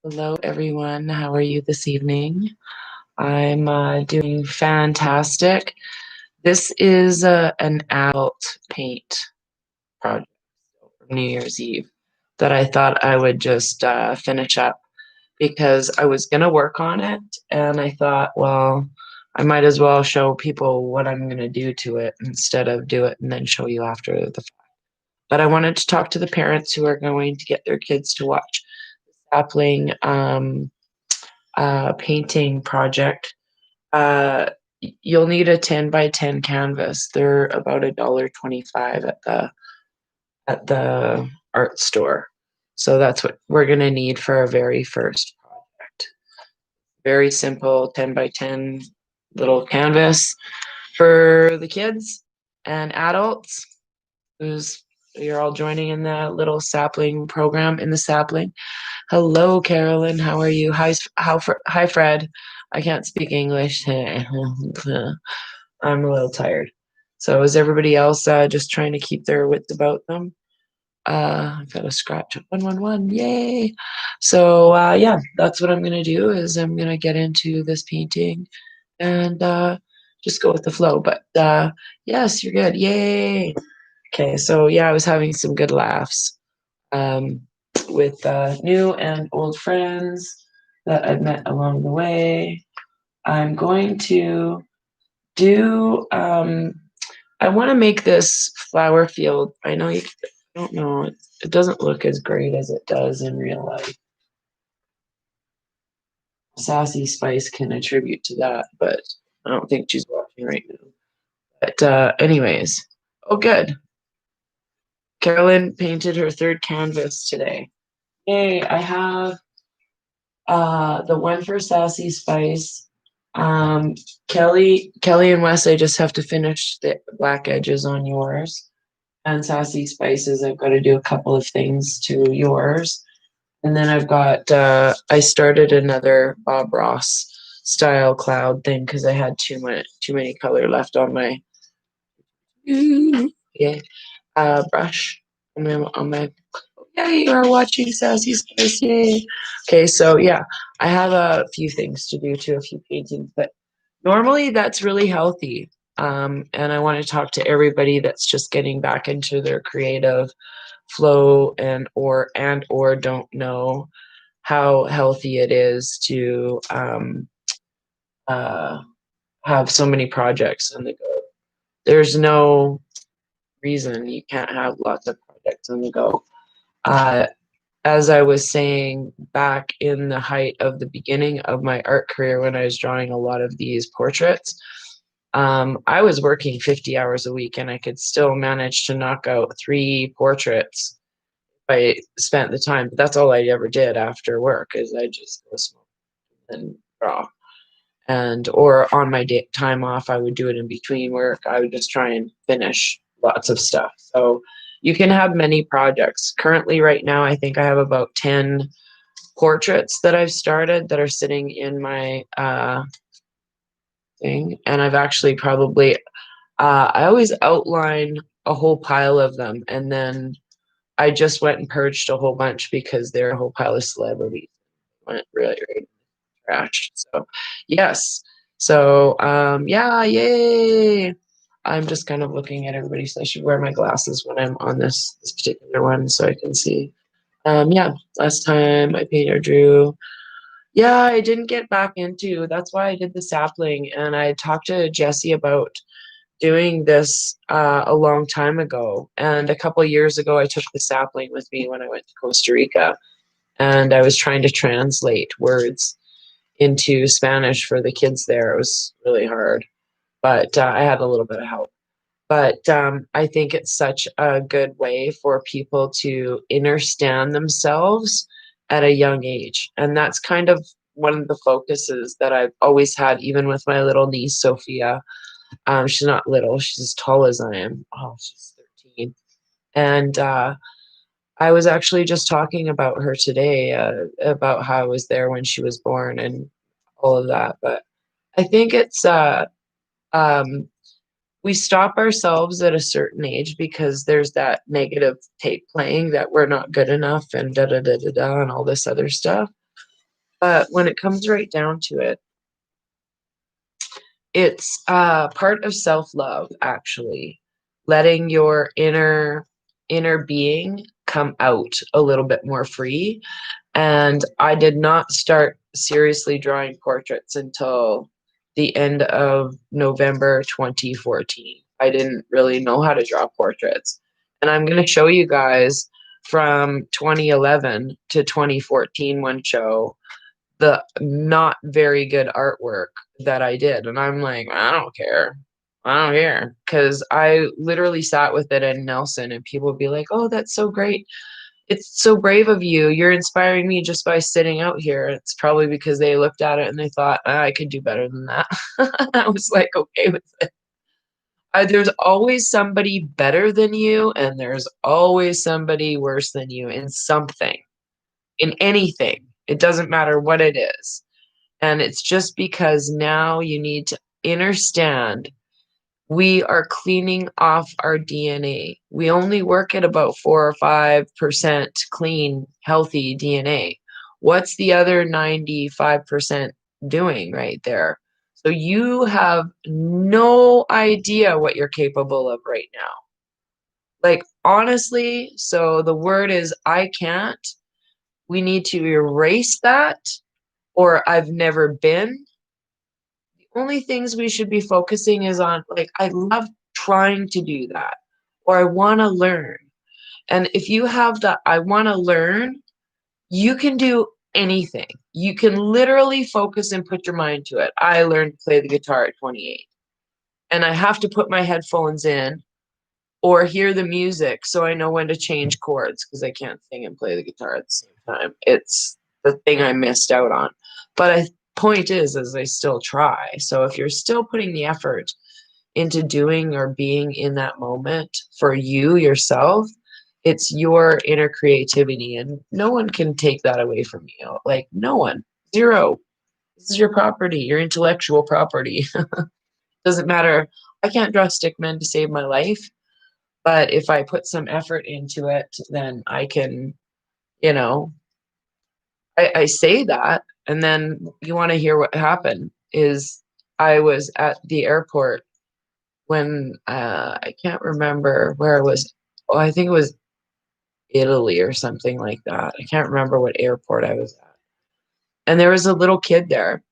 Hello, everyone. How are you this evening? I'm doing fantastic. This is an adult paint project for New Year's Eve that I thought I would just finish up because I was going to work on it. And I thought, well, I might as well show people what I'm going to do to it instead of do it and then show you after the fact. But I wanted to talk to the parents who are going to get their kids to watch the sapling painting project. Uh, you'll need a 10 by 10 canvas. They're about $1.25 at the art store. So that's what we're going to need for our very first project. Very simple 10 by 10 little canvas for the kids and adults who's you're all joining in the little sapling program in the sapling. Hello, Carolyn. How are you? Hi, Fred. I can't speak English. I'm a little tired. So is everybody else just trying to keep their wits about them? I've got a scratch of 111. Yay! So yeah, that's what I'm gonna do. Is I'm gonna get into this painting and just go with the flow. But yes, you're good. Yay! Okay, so yeah, I was having some good laughs um, with new and old friends that I've met along the way. I'm going to do, I want to make this flower field. I know you don't know, it doesn't look as great as it does in real life. Sassy Spice can attribute to that, but I don't think she's watching right now. But anyways, oh good. Carolyn painted her third canvas today. Yay, I have the one for Sassy Spice. Kelly and Wes, I just have to finish the black edges on yours. And Sassy Spices, I've got to do a couple of things to yours. And then I've got I started another Bob Ross style cloud thing because I had too many color left on my yeah brush on my yeah, you are watching Sassy Spice. Yay. Okay, so yeah, I have a few things to do to a few paintings, but normally that's really healthy. And I want to talk to everybody that's just getting back into their creative flow and or don't know how healthy it is to uh, have so many projects on the go. There's no reason you can't have lots of projects on the go. Uh, as I was saying back in the height of the beginning of my art career when I was drawing a lot of these portraits, I was working 50 hours a week and I could still manage to knock out 3 portraits if I spent the time. But that's all I ever did after work is I just go smoke and draw. And or on my time off, I would do it in between work. I would just try and finish lots of stuff. So you can have many projects. Currently, right now, I think I have about 10 portraits that I've started that are sitting in my thing. And I've actually probably, I always outline a whole pile of them. And then I just went and purged a whole bunch because they're a whole pile of celebrities. Went really, really trash. So, yes. So, yeah, yay. I'm just kind of looking at everybody, so I should wear my glasses when I'm on this particular one so I can see. Yeah, last time I painted or drew. Yeah, I didn't get back into. That's why I did the sapling, and I talked to Jesse about doing this a long time ago. And a couple of years ago, I took the sapling with me when I went to Costa Rica, and I was trying to translate words into Spanish for the kids there. It was really hard, but I had a little bit of help. But I think it's such a good way for people to understand themselves at a young age. And that's kind of one of the focuses that I've always had, even with my little niece, Sophia. She's not little, she's as tall as I am. Oh, she's 13. And I was actually just talking about her today, about how I was there when she was born and all of that. But I think it's um, we stop ourselves at a certain age because there's that negative tape playing that we're not good enough and da da da da da and all this other stuff. But when it comes right down to it, it's part of self-love, actually, letting your inner being come out a little bit more free. And I did not start seriously drawing portraits until the end of November 2014. I didn't really know how to draw portraits. And I'm going to show you guys from 2011 to 2014 one show the not very good artwork that I did. And I'm like, I don't care. I don't care. Because I literally sat with it in Nelson and people would be like, oh, that's so great. It's so brave of you. You're inspiring me just by sitting out here. It's probably because they looked at it and they thought, I could do better than that. I was like, okay with it. There's always somebody better than you, and there's always somebody worse than you in something, in anything. It doesn't matter what it is. And it's just because now you need to understand we are cleaning off our DNA. We only work at about 4 or 5% clean, healthy DNA. What's the other 95% doing right there? So you have no idea what you're capable of right now. Like, honestly, so the word is I can't. We need to erase that, or I've never been. Only things we should be focusing is on, like, I love trying to do that, or I want to learn. And if you have the I want to learn, you can do anything. You can literally focus and put your mind to it. I learned to play the guitar at 28, and I have to put my headphones in or hear the music so I know when to change chords because I can't sing and play the guitar at the same time. It's the thing I missed out on. But point is I still try. So if you're still putting the effort into doing or being in that moment for you yourself, it's your inner creativity, and no one can take that away from you. Like, no one. Zero. This is your property, your intellectual property. Doesn't matter. I can't draw stick men to save my life, but if I put some effort into it, then I can, you know, I say that, and then you want to hear what happened is I was at the airport when I can't remember where I was. Oh, I think it was Italy or something like that. I can't remember what airport I was at. And there was a little kid there,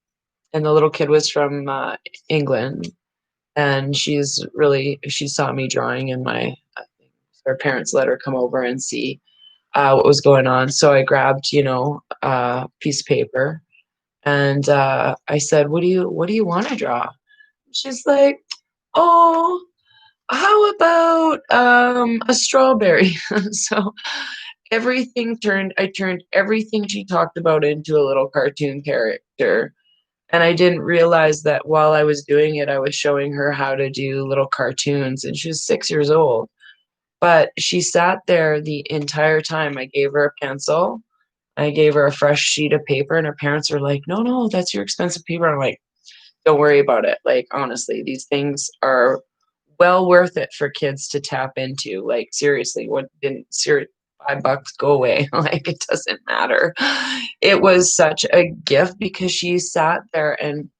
and the little kid was from England, and she saw me drawing in my, her parents let her come over and see what was going on. So I grabbed, a piece of paper, and I said, what do you want to draw? She's like, oh, how about a strawberry? So I turned everything she talked about into a little cartoon character. And I didn't realize that while I was doing it, I was showing her how to do little cartoons, and she was 6 years old. But she sat there the entire time. I gave her a pencil, I gave her a fresh sheet of paper, and her parents were like, no, no, that's your expensive paper. I'm like, don't worry about it. Like, honestly, these things are well worth it for kids to tap into. Like, seriously, what didn't $5 go away? Like, it doesn't matter. It was such a gift because she sat there, and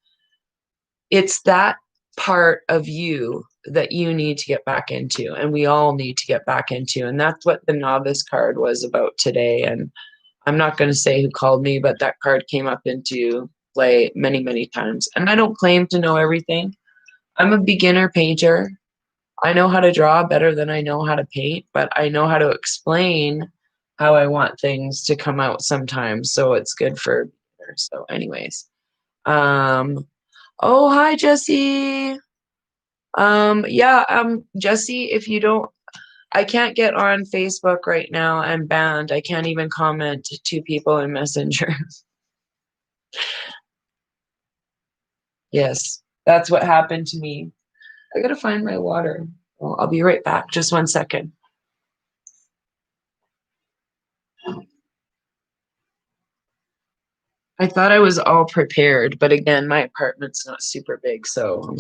it's that part of you that you need to get back into, and we all need to get back into. And that's what the novice card was about today. And I'm not going to say who called me, but that card came up into play many, many times. And I don't claim to know everything. I'm a beginner painter. I know how to draw better than I know how to paint, but I know how to explain how I want things to come out sometimes. So it's good for beginners. So, anyways. Oh, hi, Jesse. Yeah, Jesse, if you don't, I can't get on Facebook right now. I'm banned. I can't even comment to people in Messenger. Yes, that's what happened to me. I gotta find my water. Well, I'll be right back. Just 1 second. I thought I was all prepared, but again, my apartment's not super big, so.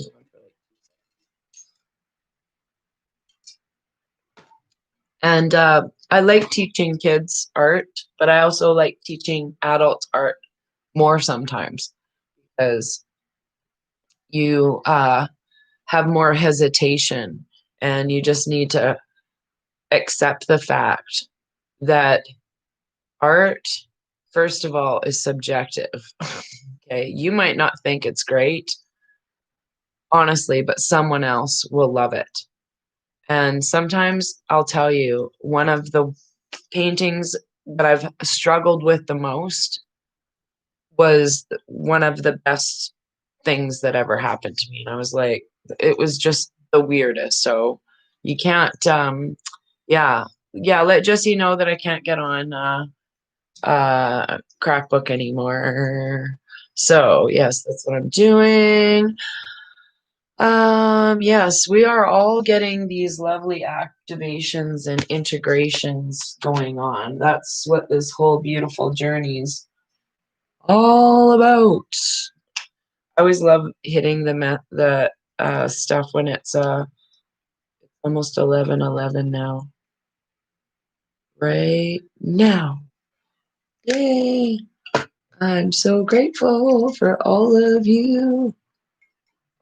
And I like teaching kids art, but I also like teaching adult art. more sometimes because you have more hesitation, and you just need to accept the fact that art, first of all, is subjective. Okay, you might not think it's great, honestly, but someone else will love it. And sometimes I'll tell you, one of the paintings that I've struggled with the most was one of the best things that ever happened to me. And I was like, it was just the weirdest. So you can't, yeah, yeah, let Jesse know that I can't get on Crackbook anymore. So yes, that's what I'm doing. Yes, we are all getting these lovely activations and integrations going on. That's what this whole beautiful journey's all about. I always love hitting the stuff when it's almost 11:11 now. Right now. Yay! I'm so grateful for all of you.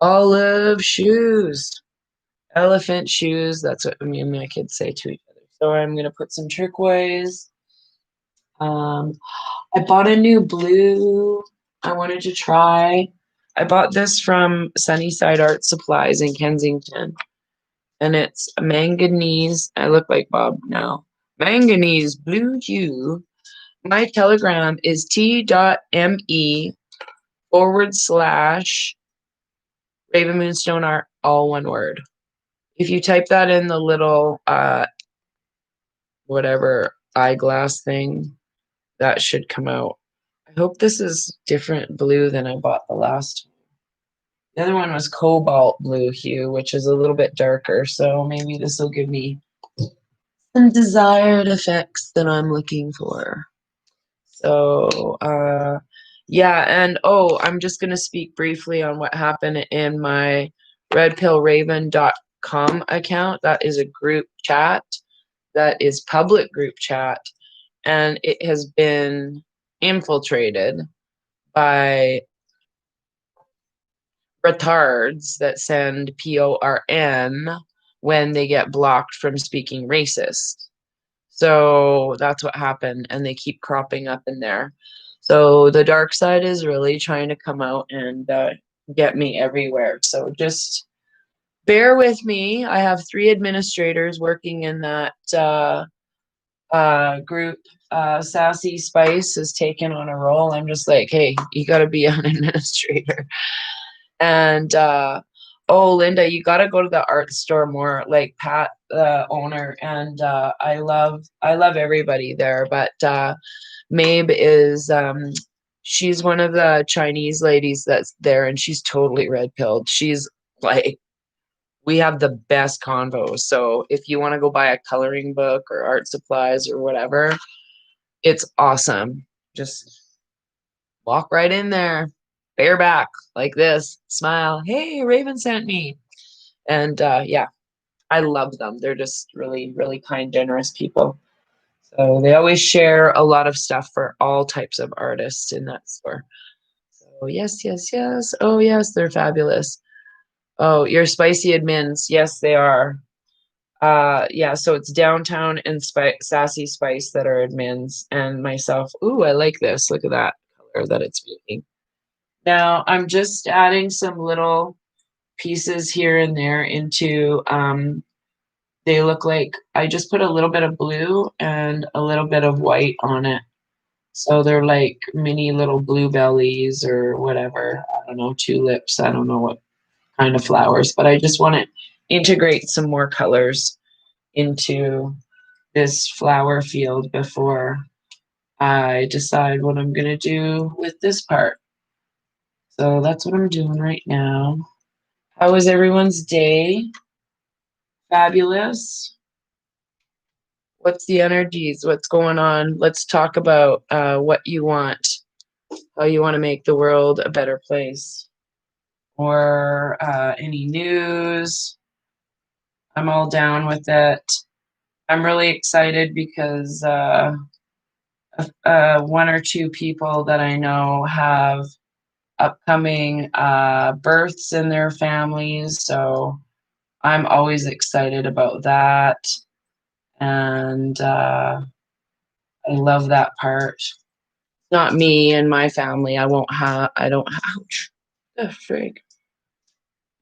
Olive shoes. Elephant shoes. That's what me and my kids say to each other. So I'm gonna put some turquoise. Um, I bought a new blue. I wanted to try. I bought this from Sunnyside Art Supplies in Kensington, and it's a manganese. I look like Bob now. Manganese blue hue. My telegram is t.me / Raven Moonstone Art, all one word. If you type that in the little whatever eyeglass thing, that should come out. I hope this is different blue than I bought the last time. The other one was cobalt blue hue, which is a little bit darker, so maybe this will give me some desired effects that I'm looking for. So, yeah, and oh, I'm just going to speak briefly on what happened in my redpillraven.com account. That is a group chat, that is public group chat, and it has been infiltrated by retards that send PORN when they get blocked from speaking racist. So that's what happened, and they keep cropping up in there. So the dark side is really trying to come out and get me everywhere. So just bear with me. I have 3 administrators working in that group. Sassy Spice has taken on a role. I'm just like, hey, you got to be an administrator. And oh, Linda, you got to go to the art store more. Like Pat, the owner, and I love everybody there. But Mabe is she's one of the Chinese ladies that's there, and she's totally red pilled. She's like, we have the best convos. So if you want to go buy a coloring book or art supplies or whatever, it's awesome. Just walk right in there, bareback like this, smile. Hey, Raven sent me. And yeah, I love them. They're just really, really kind, generous people. So they always share a lot of stuff for all types of artists in that store. So yes, yes, yes. Oh yes, they're fabulous. Oh, you're spicy admins. Yes, they are. Yeah, so it's Downtown and Sassy Spice that are admins, and myself. Ooh, I like this. Look at that color that it's making. Now I'm just adding some little pieces here and there into, they look like, I just put a little bit of blue and a little bit of white on it. So they're like mini little bluebellies or whatever. I don't know, tulips. I don't know what kind of flowers, but I just want to integrate some more colors into this flower field before I decide what I'm going to do with this part. So that's what I'm doing right now. How was everyone's day? Fabulous. What's the energies? What's going on? Let's talk about what you want, how you want to make the world a better place, or any news. I'm all down with it. I'm really excited because one or two people that I know have upcoming births in their families, so I'm always excited about that, and I love that part. Not me and my family. I don't, ouch. The frig.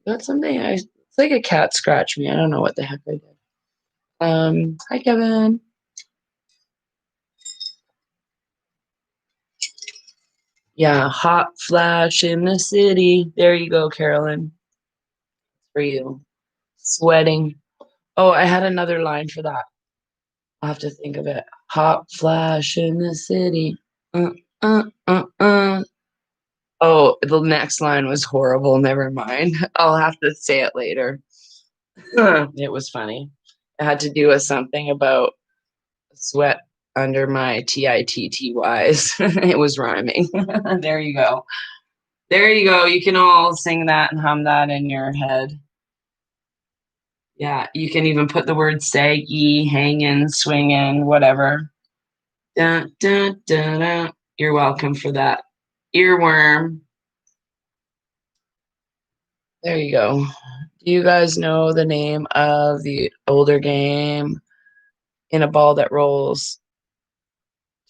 That's something it's like a cat scratched me. I don't know what the heck I did. Hi, Kevin. Yeah, hot flash in the city. There you go, Carolyn. For you. Sweating. Oh, I had another line for that. I'll have to think of it. Hot flash in the city. Uh, uh. Oh, the next line was horrible. Never mind. I'll have to say it later. It was funny. It had to do with something about sweat under my titties. It was rhyming. There you go. There you go. You can all sing that and hum that in your head. Yeah, you can even put the word saggy, hanging, swinging, whatever. Dun, dun, dun, dun. You're welcome for that. Earworm. There you go. Do you guys know the name of the older game in a ball that rolls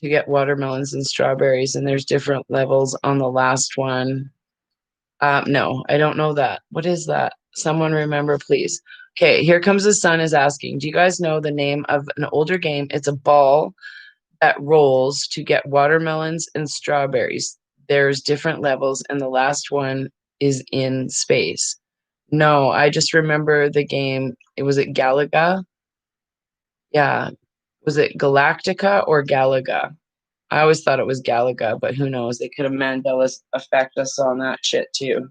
to get watermelons and strawberries? And there's different levels on the last one. No, I don't know that. What is that? Someone remember, please. Okay, here comes the sun is asking. Do you guys know the name of an older game? It's a ball that rolls to get watermelons and strawberries. There's different levels, and the last one is in space. No, I just remember the game. It was it Galaga? Yeah. Was it Galactica or Galaga? I always thought it was Galaga, but who knows? They could have Mandela's affect us on that shit too.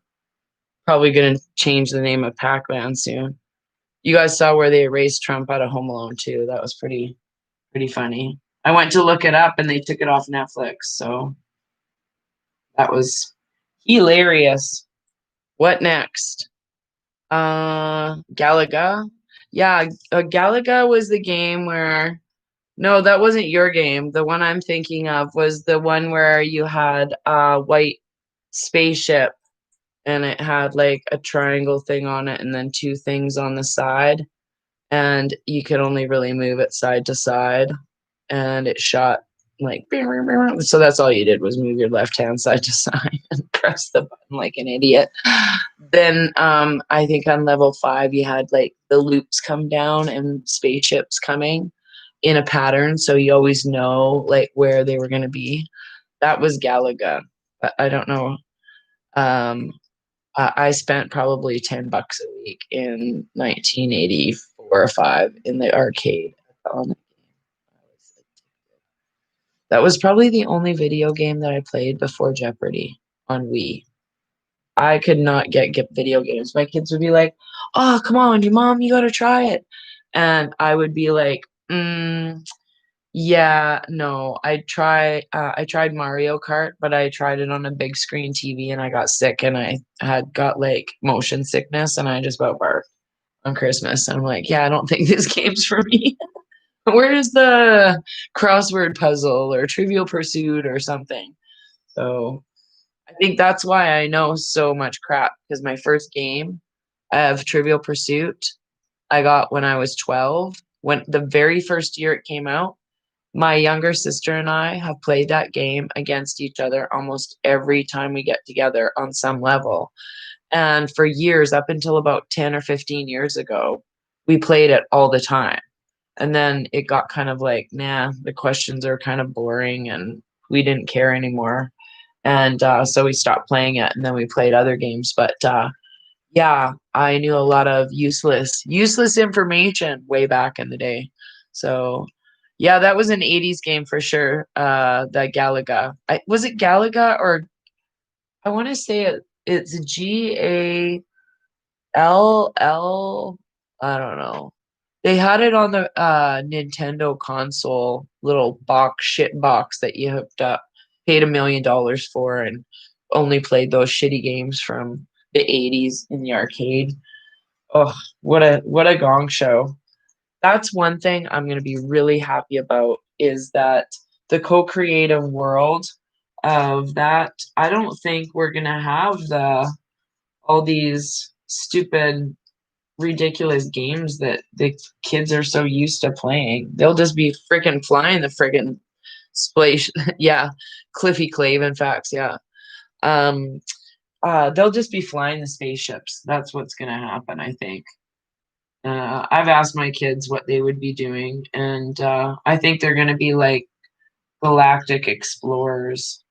Probably gonna change the name of Pac-Man soon. You guys saw where they erased Trump out of Home Alone too. That was pretty funny. I went to look it up and they took it off Netflix, so that was hilarious. What next? Galaga. Yeah, Galaga was the game where no, that wasn't your game. The one I'm thinking of was the one where you had a white spaceship and it had like a triangle thing on it and then two things on the side. And you could only really move it side to side. And it shot like so that's all you did was move your left hand side to side and press the button like an idiot. Then I think on level 5 you had like the loops come down and spaceships coming in a pattern, so you always know like where they were going to be. That was Galaga. But I don't know. um I spent probably $10 a week in 1984 or 5 in the arcade. That was probably the only video game that I played before Jeopardy on Wii. I could not get video games. My kids would be like, "Oh, come on, your mom, you gotta try it," and I would be like, "Yeah, no." I tried Mario Kart, but I tried it on a big screen TV, and I got sick, and I had got like motion sickness, and I just about barfed on Christmas. I'm like, "Yeah, I don't think this game's for me." Where's the crossword puzzle or Trivial Pursuit or something? So I think that's why I know so much crap because my first game of Trivial Pursuit I got when I was 12. When the very first year it came out, my younger sister and I have played that game against each other almost every time we get together on some level. And for years, up until about 10 or 15 years ago, we played it all the time. And then it got kind of like, nah, the questions are kind of boring and we didn't care anymore. And so we stopped playing it and then we played other games. But yeah, I knew a lot of useless information way back in the day. So yeah, that was an 80s game for sure. That Galaga. Was it Galaga or I want to say it's GALL. I don't know. They had it on the Nintendo console little shit box that you hooked up, paid $1 million for, and only played those shitty games from the 80s in the arcade. Oh, what a gong show. That's one thing I'm gonna be really happy about is that the co-creative world of that, I don't think we're gonna have the all these stupid, ridiculous games that the kids are so used to playing. They'll just be freaking flying the friggin' splash. Yeah, Cliffy Clavin facts. Yeah. Um, they'll just be flying the spaceships. That's what's gonna happen, I think. I've asked my kids what they would be doing, and I think they're gonna be like galactic explorers.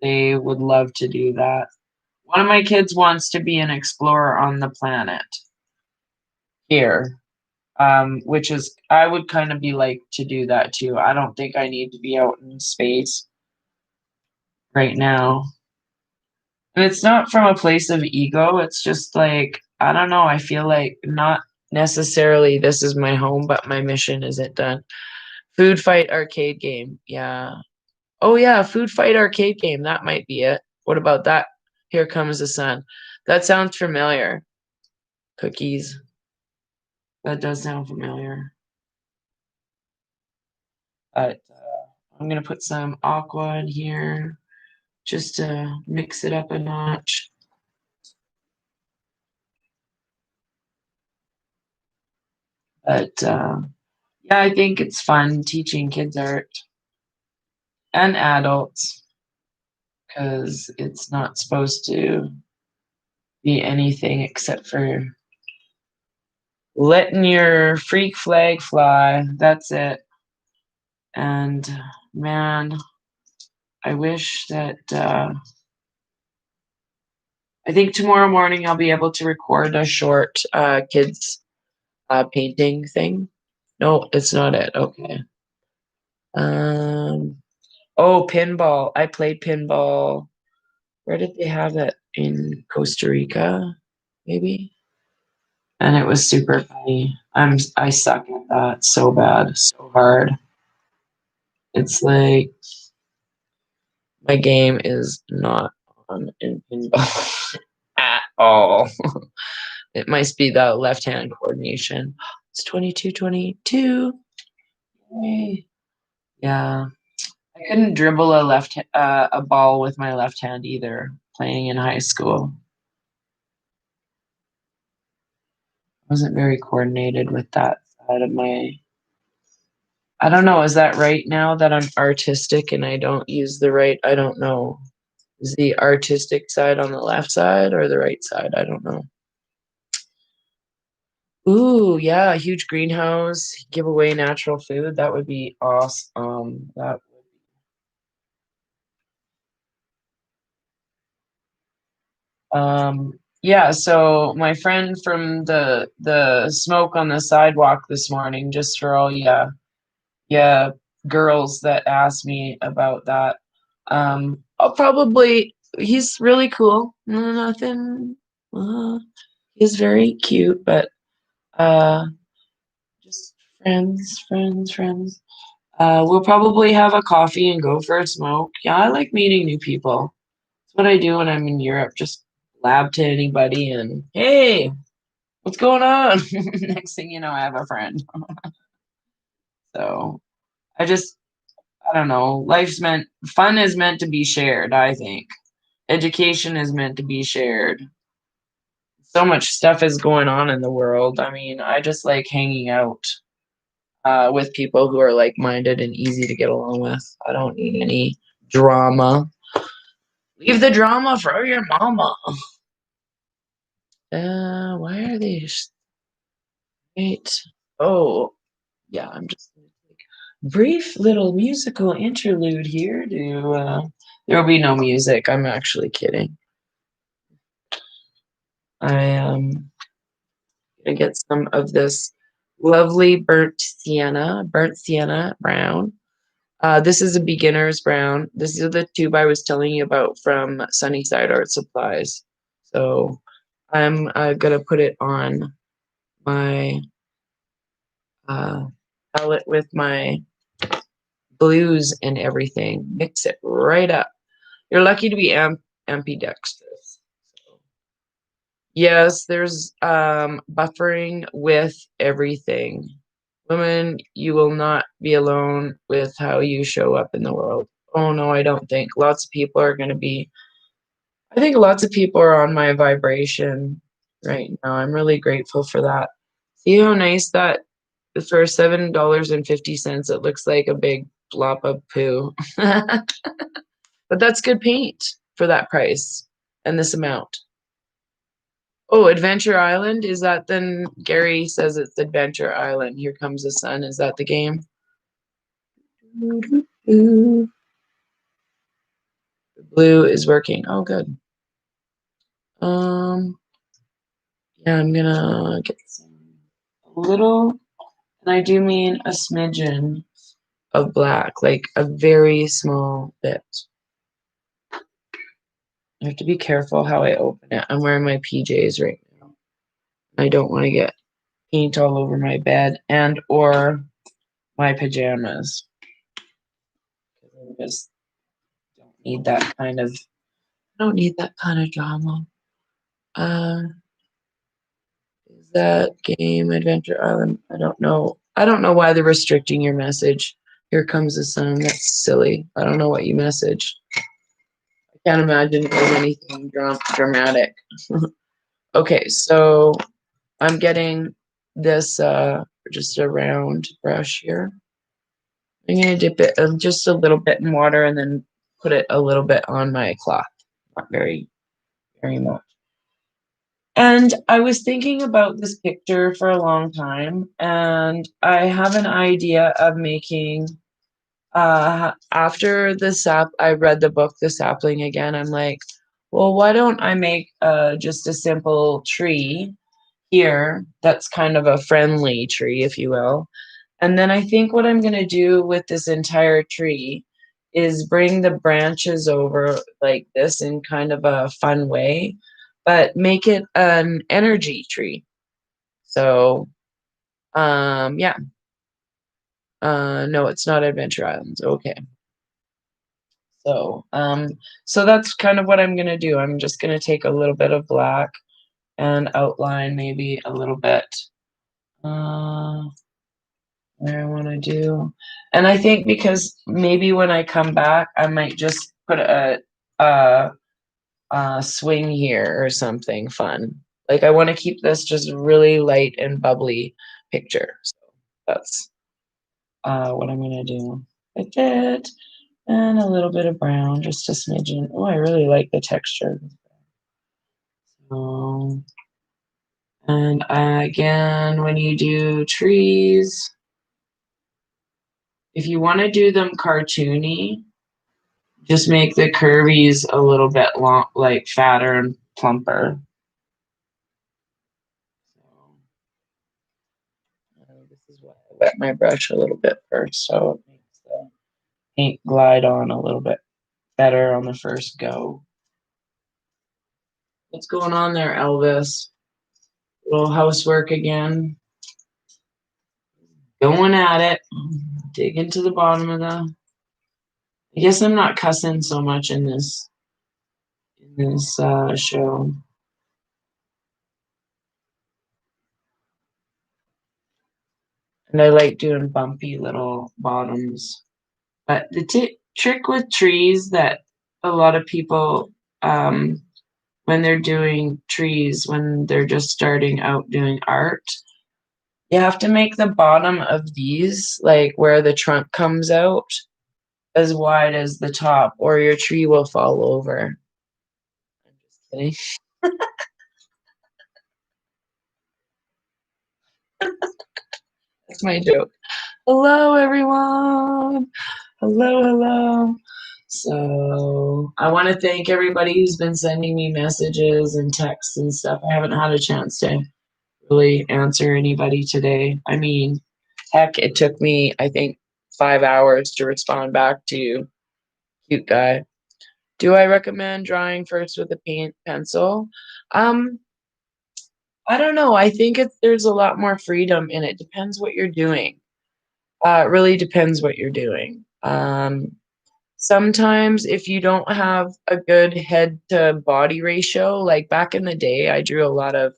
They would love to do that. One of my kids wants to be an explorer on the planet here, which is, I would kind of be like to do that too. I don't think I need to be out in space right now. And it's not from a place of ego. It's just like, I don't know. I feel like not necessarily this is my home, but my mission isn't done. Food Fight arcade game. Yeah. Oh, yeah. Food Fight arcade game. That might be it. What about that? Here Comes the Sun. That sounds familiar. Cookies. That does sound familiar. But I'm going to put some aqua in here just to mix it up a notch. But yeah, I think it's fun teaching kids art and adults because it's not supposed to be anything except for letting your freak flag fly. That's it. And man, I wish that I think tomorrow morning I'll be able to record a short kids painting thing. No, it's not it. Okay. Um. Oh, pinball. I played pinball. Where did they have it? In Costa Rica, maybe? And it was super funny. I suck at that so bad, so hard. It's like my game is not on in pinball at all. It might be the left hand coordination. It's 22-22. Yay. Yeah. I couldn't dribble a ball with my left hand either, playing in high school. I wasn't very coordinated with that side of my. I don't know. Is that right now that I'm artistic and I don't use the right? I don't know. Is the artistic side on the left side or the right side? I don't know. Ooh, yeah, a huge greenhouse, give away natural food. That would be awesome. That yeah, so my friend from the smoke on the sidewalk this morning, just for all yeah girls that asked me about that. I'll probably he's really cool. Nothing he's very cute, but uh just friends. We'll probably have a coffee and go for a smoke. Yeah, I like meeting new people. It's what I do when I'm in Europe. Just lab to anybody and hey, what's going on? Next thing you know, I have a friend. So I just I don't know. Fun is meant to be shared, I think. Education is meant to be shared. So much stuff is going on in the world. I mean, I just like hanging out with people who are like minded and easy to get along with. I don't need any drama. Leave the drama for your mama. Why are they straight? Oh, yeah, I'm just gonna take a brief little musical interlude here to there will be no music. I'm actually kidding. I am gonna get some of this lovely burnt sienna brown. This is a beginner's brown. This is the tube I was telling you about from Sunnyside Art Supplies. So I'm gonna put it on my uh, palette with my blues and everything. Mix it right up. You're lucky to be ambidextrous. So, yes, there's buffering with everything. Women, you will not be alone with how you show up in the world. Oh no, I don't think. Lots of people are going to be, I think lots of people are on my vibration right now. I'm really grateful for that. See how nice that for $7.50, it looks like a big blob of poo. But that's good paint for that price and this amount. Oh, Adventure Island? Is that then Gary says it's Adventure Island. Here Comes the Sun. Is that the game? The blue is working. Oh, good. Yeah, I'm gonna get some a little, and I do mean a smidgen of black, like a very small bit. I have to be careful how I open it. I'm wearing my PJs right now. I don't want to get paint all over my bed and or my pajamas. I just don't need that kind of drama. Is that game Adventure Island? I don't know. I don't know why they're restricting your message. Here Comes the Sun. That's silly. I don't know what you messaged. I can't imagine it was anything dramatic. Okay, so I'm getting this just a round brush here. I'm gonna dip it just a little bit in water and then put it a little bit on my cloth. Not very, very much. And I was thinking about this picture for a long time, and I have an idea of making after I read the book The Sapling again. I'm like, well, why don't I make just a simple tree here that's kind of a friendly tree, if you will. And then I think what I'm going to do with this entire tree is bring the branches over like this in kind of a fun way, but make it an energy tree. So, yeah. No, it's not Adventure Islands. Okay. So that's kind of what I'm going to do. I'm just going to take a little bit of black and outline maybe a little bit. Where I want to do. And I think because maybe when I come back, I might just put a swing here or something fun. Like I want to keep this just really light and bubbly picture. So that's what I'm gonna do with it. And a little bit of brown, just a smidgen. Oh, I really like the texture. So, and again, when you do trees, if you want to do them cartoony, just make the curvies a little bit long, like fatter and plumper. So, this is why I wet my brush a little bit first, so it makes the paint glide on a little bit better on the first go. What's going on there, Elvis? Little housework again. Going at it. Dig into the bottom of the. I guess I'm not cussing so much in this show. And I like doing bumpy little bottoms. But the trick with trees that a lot of people, when they're doing trees, when they're just starting out doing art, you have to make the bottom of these, like where the trunk comes out, as wide as the top, or your tree will fall over. I'm just kidding. That's my joke. Hello, everyone. Hello, hello. So I want to thank everybody who's been sending me messages and texts and stuff. I haven't had a chance to really answer anybody today. I mean, heck, it took me, I think, 5 hours to respond back to you, cute guy. Do I recommend drawing first with a paint pencil? Um, I don't know. I think there's a lot more freedom in it. Depends what you're doing. It really depends what you're doing. Sometimes if you don't have a good head to body ratio, like back in the day, I drew a lot of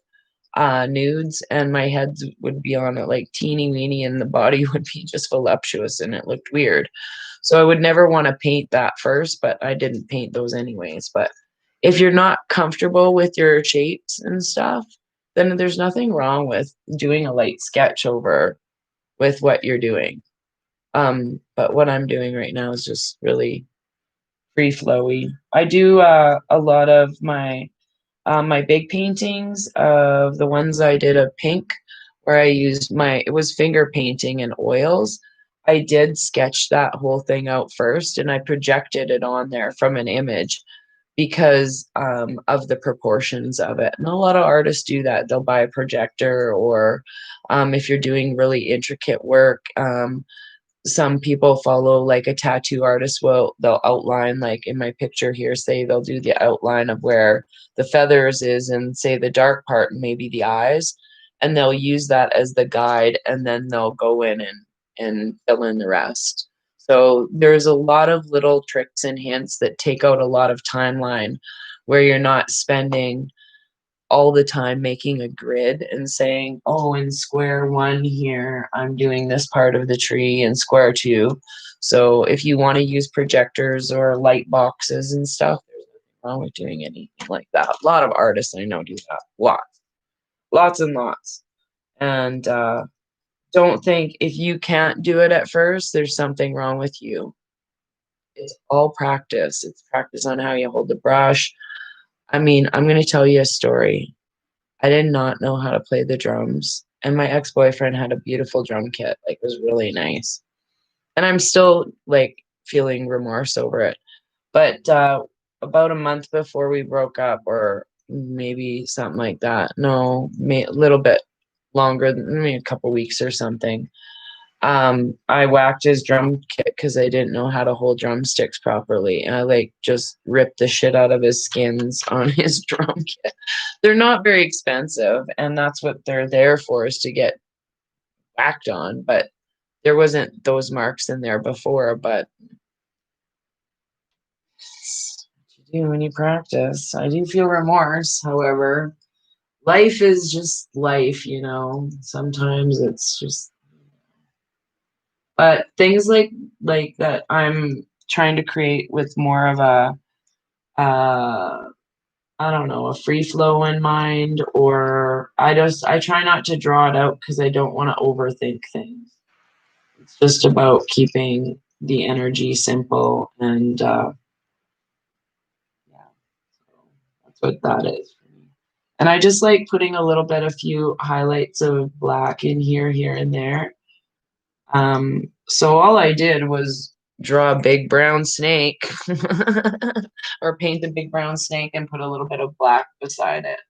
nudes, and my head would be on it like teeny weeny, and the body would be just voluptuous, and it looked weird. So I would never want to paint that first, but I didn't paint those anyways. But if you're not comfortable with your shapes and stuff, then there's nothing wrong with doing a light sketch over with what you're doing. But what I'm doing right now is just really free flowy. I do a lot of my big paintings of the ones I did of pink, where I used it was finger painting and oils. I did sketch that whole thing out first, and I projected it on there from an image because of the proportions of it. And a lot of artists do that. They'll buy a projector, or if you're doing really intricate work, some people follow like a tattoo artist they'll outline, like in my picture here, say they'll do the outline of where the feathers is and say the dark part and maybe the eyes, and they'll use that as the guide, and then they'll go in and fill in the rest. So there's a lot of little tricks and hints that take out a lot of timeline, where you're not spending all the time making a grid and saying, oh, in square one here, I'm doing this part of the tree in square two. So if you want to use projectors or light boxes and stuff, there's nothing wrong with doing anything like that. A lot of artists I know do that. Lots and lots. And don't think if you can't do it at first, there's something wrong with you. It's all practice. It's practice on how you hold the brush. I mean, I'm going to tell you a story. I did not know how to play the drums, and my ex-boyfriend had a beautiful drum kit, like it was really nice. And I'm still like feeling remorse over it. But about a month before we broke up, or maybe something like that, no, a little bit longer, maybe a couple weeks or something, I whacked his drum kit because I didn't know how to hold drumsticks properly, and I like just ripped the shit out of his skins on his drum kit. They're not very expensive, and that's what they're there for, is to get whacked on. But there wasn't those marks in there before. But it's what you do when you practice. I do feel remorse, however. Life is just life, Sometimes it's just, but things like that I'm trying to create with more of a I don't know, a free flow in mind, or I try not to draw it out because I don't want to overthink things. It's just about keeping the energy simple, and yeah, so that's what that is for me. And I just like putting a few highlights of black in here and there. So all I did was draw a big brown snake or paint a big brown snake and put a little bit of black beside it.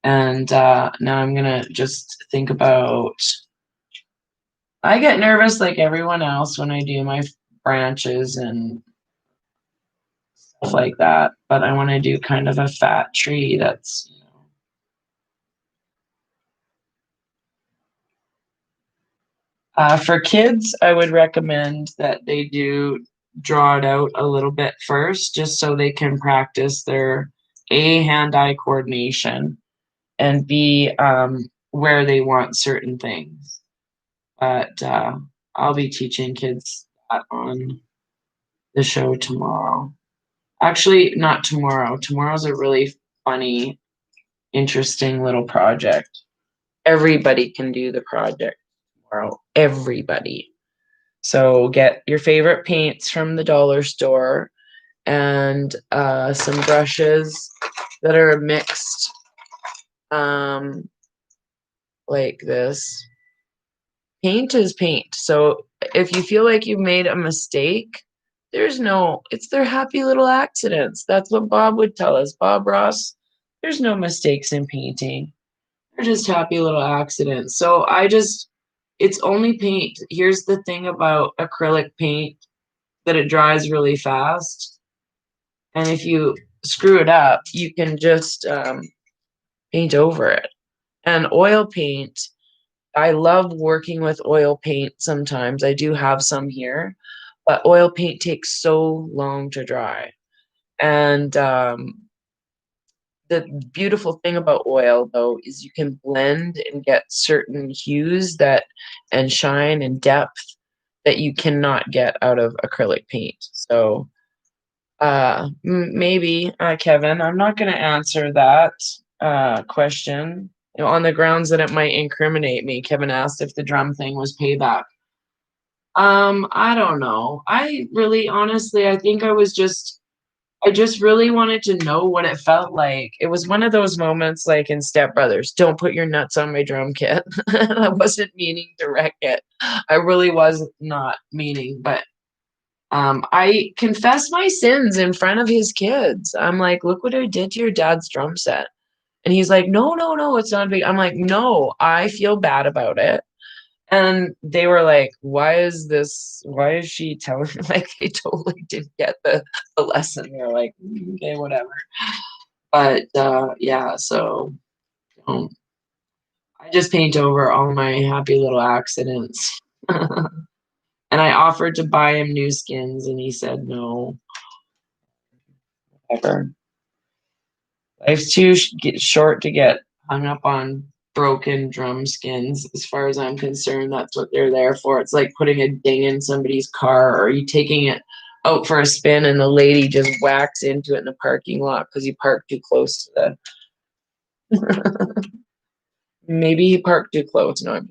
And now I'm gonna just think about, I get nervous like everyone else when I do my branches and stuff like that, but I want to do kind of a fat tree that's, for kids, I would recommend that they do draw it out a little bit first, just so they can practice their A, hand-eye coordination, and B, where they want certain things. But I'll be teaching kids that on the show tomorrow. Actually, not tomorrow. Tomorrow's a really funny, interesting little project. Everybody can do the project tomorrow. Everybody. So get your favorite paints from the dollar store, and some brushes that are mixed, um, like this. Paint is paint. So if you feel like you've made a mistake, it's their happy little accidents. That's what Bob would tell us. Bob Ross, there's no mistakes in painting. They're just happy little accidents. So it's only paint. Here's the thing about acrylic paint, that it dries really fast. And if you screw it up, you can just paint over it. And oil paint, I love working with oil paint sometimes. I do have some here, but oil paint takes so long to dry. And The beautiful thing about oil, though, is you can blend and get certain hues that and shine and depth that you cannot get out of acrylic paint. So maybe, Kevin, I'm not going to answer that question, you know, on the grounds that it might incriminate me. Kevin asked if the drum thing was payback. I don't know. I really, honestly, I think I just really wanted to know what it felt like. It was one of those moments like in Step Brothers, don't put your nuts on my drum kit. I wasn't meaning to wreck it. I really was not meaning, but I confessed my sins in front of his kids. I'm like, look what I did to your dad's drum set. And he's like, no, no, no, it's not big. I'm like, no, I feel bad about it. And they were like, why is she telling me? Like, they totally didn't get the lesson. They're like, okay, whatever. But yeah, so I just paint over all my happy little accidents. And I offered to buy him new skins, and he said no. Whatever. Life's too short to get hung up on broken drum skins. As far as I'm concerned, that's what they're there for. It's like putting a ding in somebody's car, or you taking it out for a spin and the lady just whacks into it in the parking lot because you parked too close to the. Maybe he parked too close. No,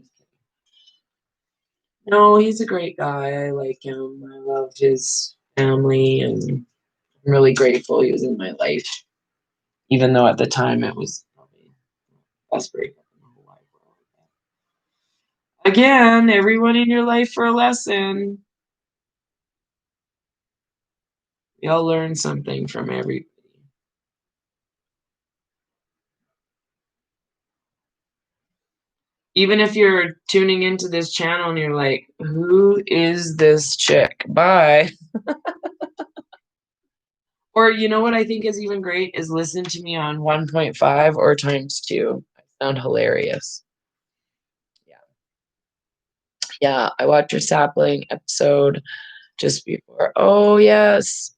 no, he's a great guy. I like him. I love his family, and I'm really grateful he was in my life, even though at the time it was probably the best breakup in the whole wide world. Again, everyone in your life for a lesson. We all learn something from everybody. Even if you're tuning into this channel and you're like, who is this chick? Bye. Or you know what I think is even great is listen to me on 1.5 or times 2. I sound hilarious. Yeah. Yeah, I watched your sapling episode just before. Oh, yes.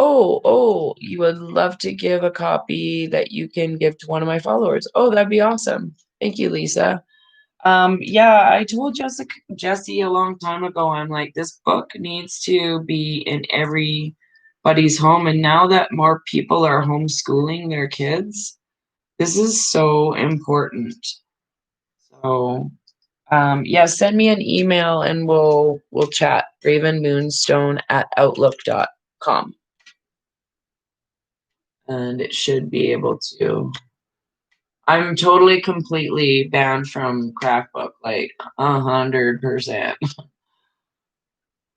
Oh, you would love to give a copy that you can give to one of my followers. Oh, that'd be awesome. Thank you, Lisa. Yeah, I told Jesse a long time ago, I'm like, this book needs to be in everybody's home. And now that more people are homeschooling their kids, this is so important. So yeah, send me an email and we'll chat. ravenmoonstone@outlook.com. And it should be able to. I'm totally completely banned from Crackbook, like 100%.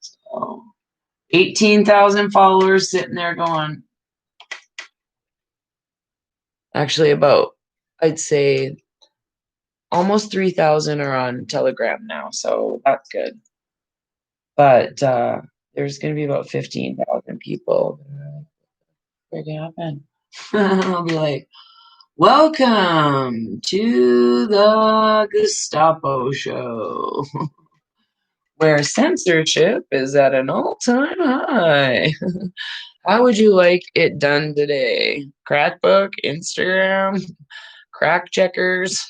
So 18,000 followers sitting there going, actually about, I'd say almost 3,000 are on Telegram now, so that's good. But there's going to be about 15,000 people. What's going to happen? I'll be like, welcome to the Gestapo show, where censorship is at an all-time high. How would you like it done today? Crackbook, Instagram, crack checkers?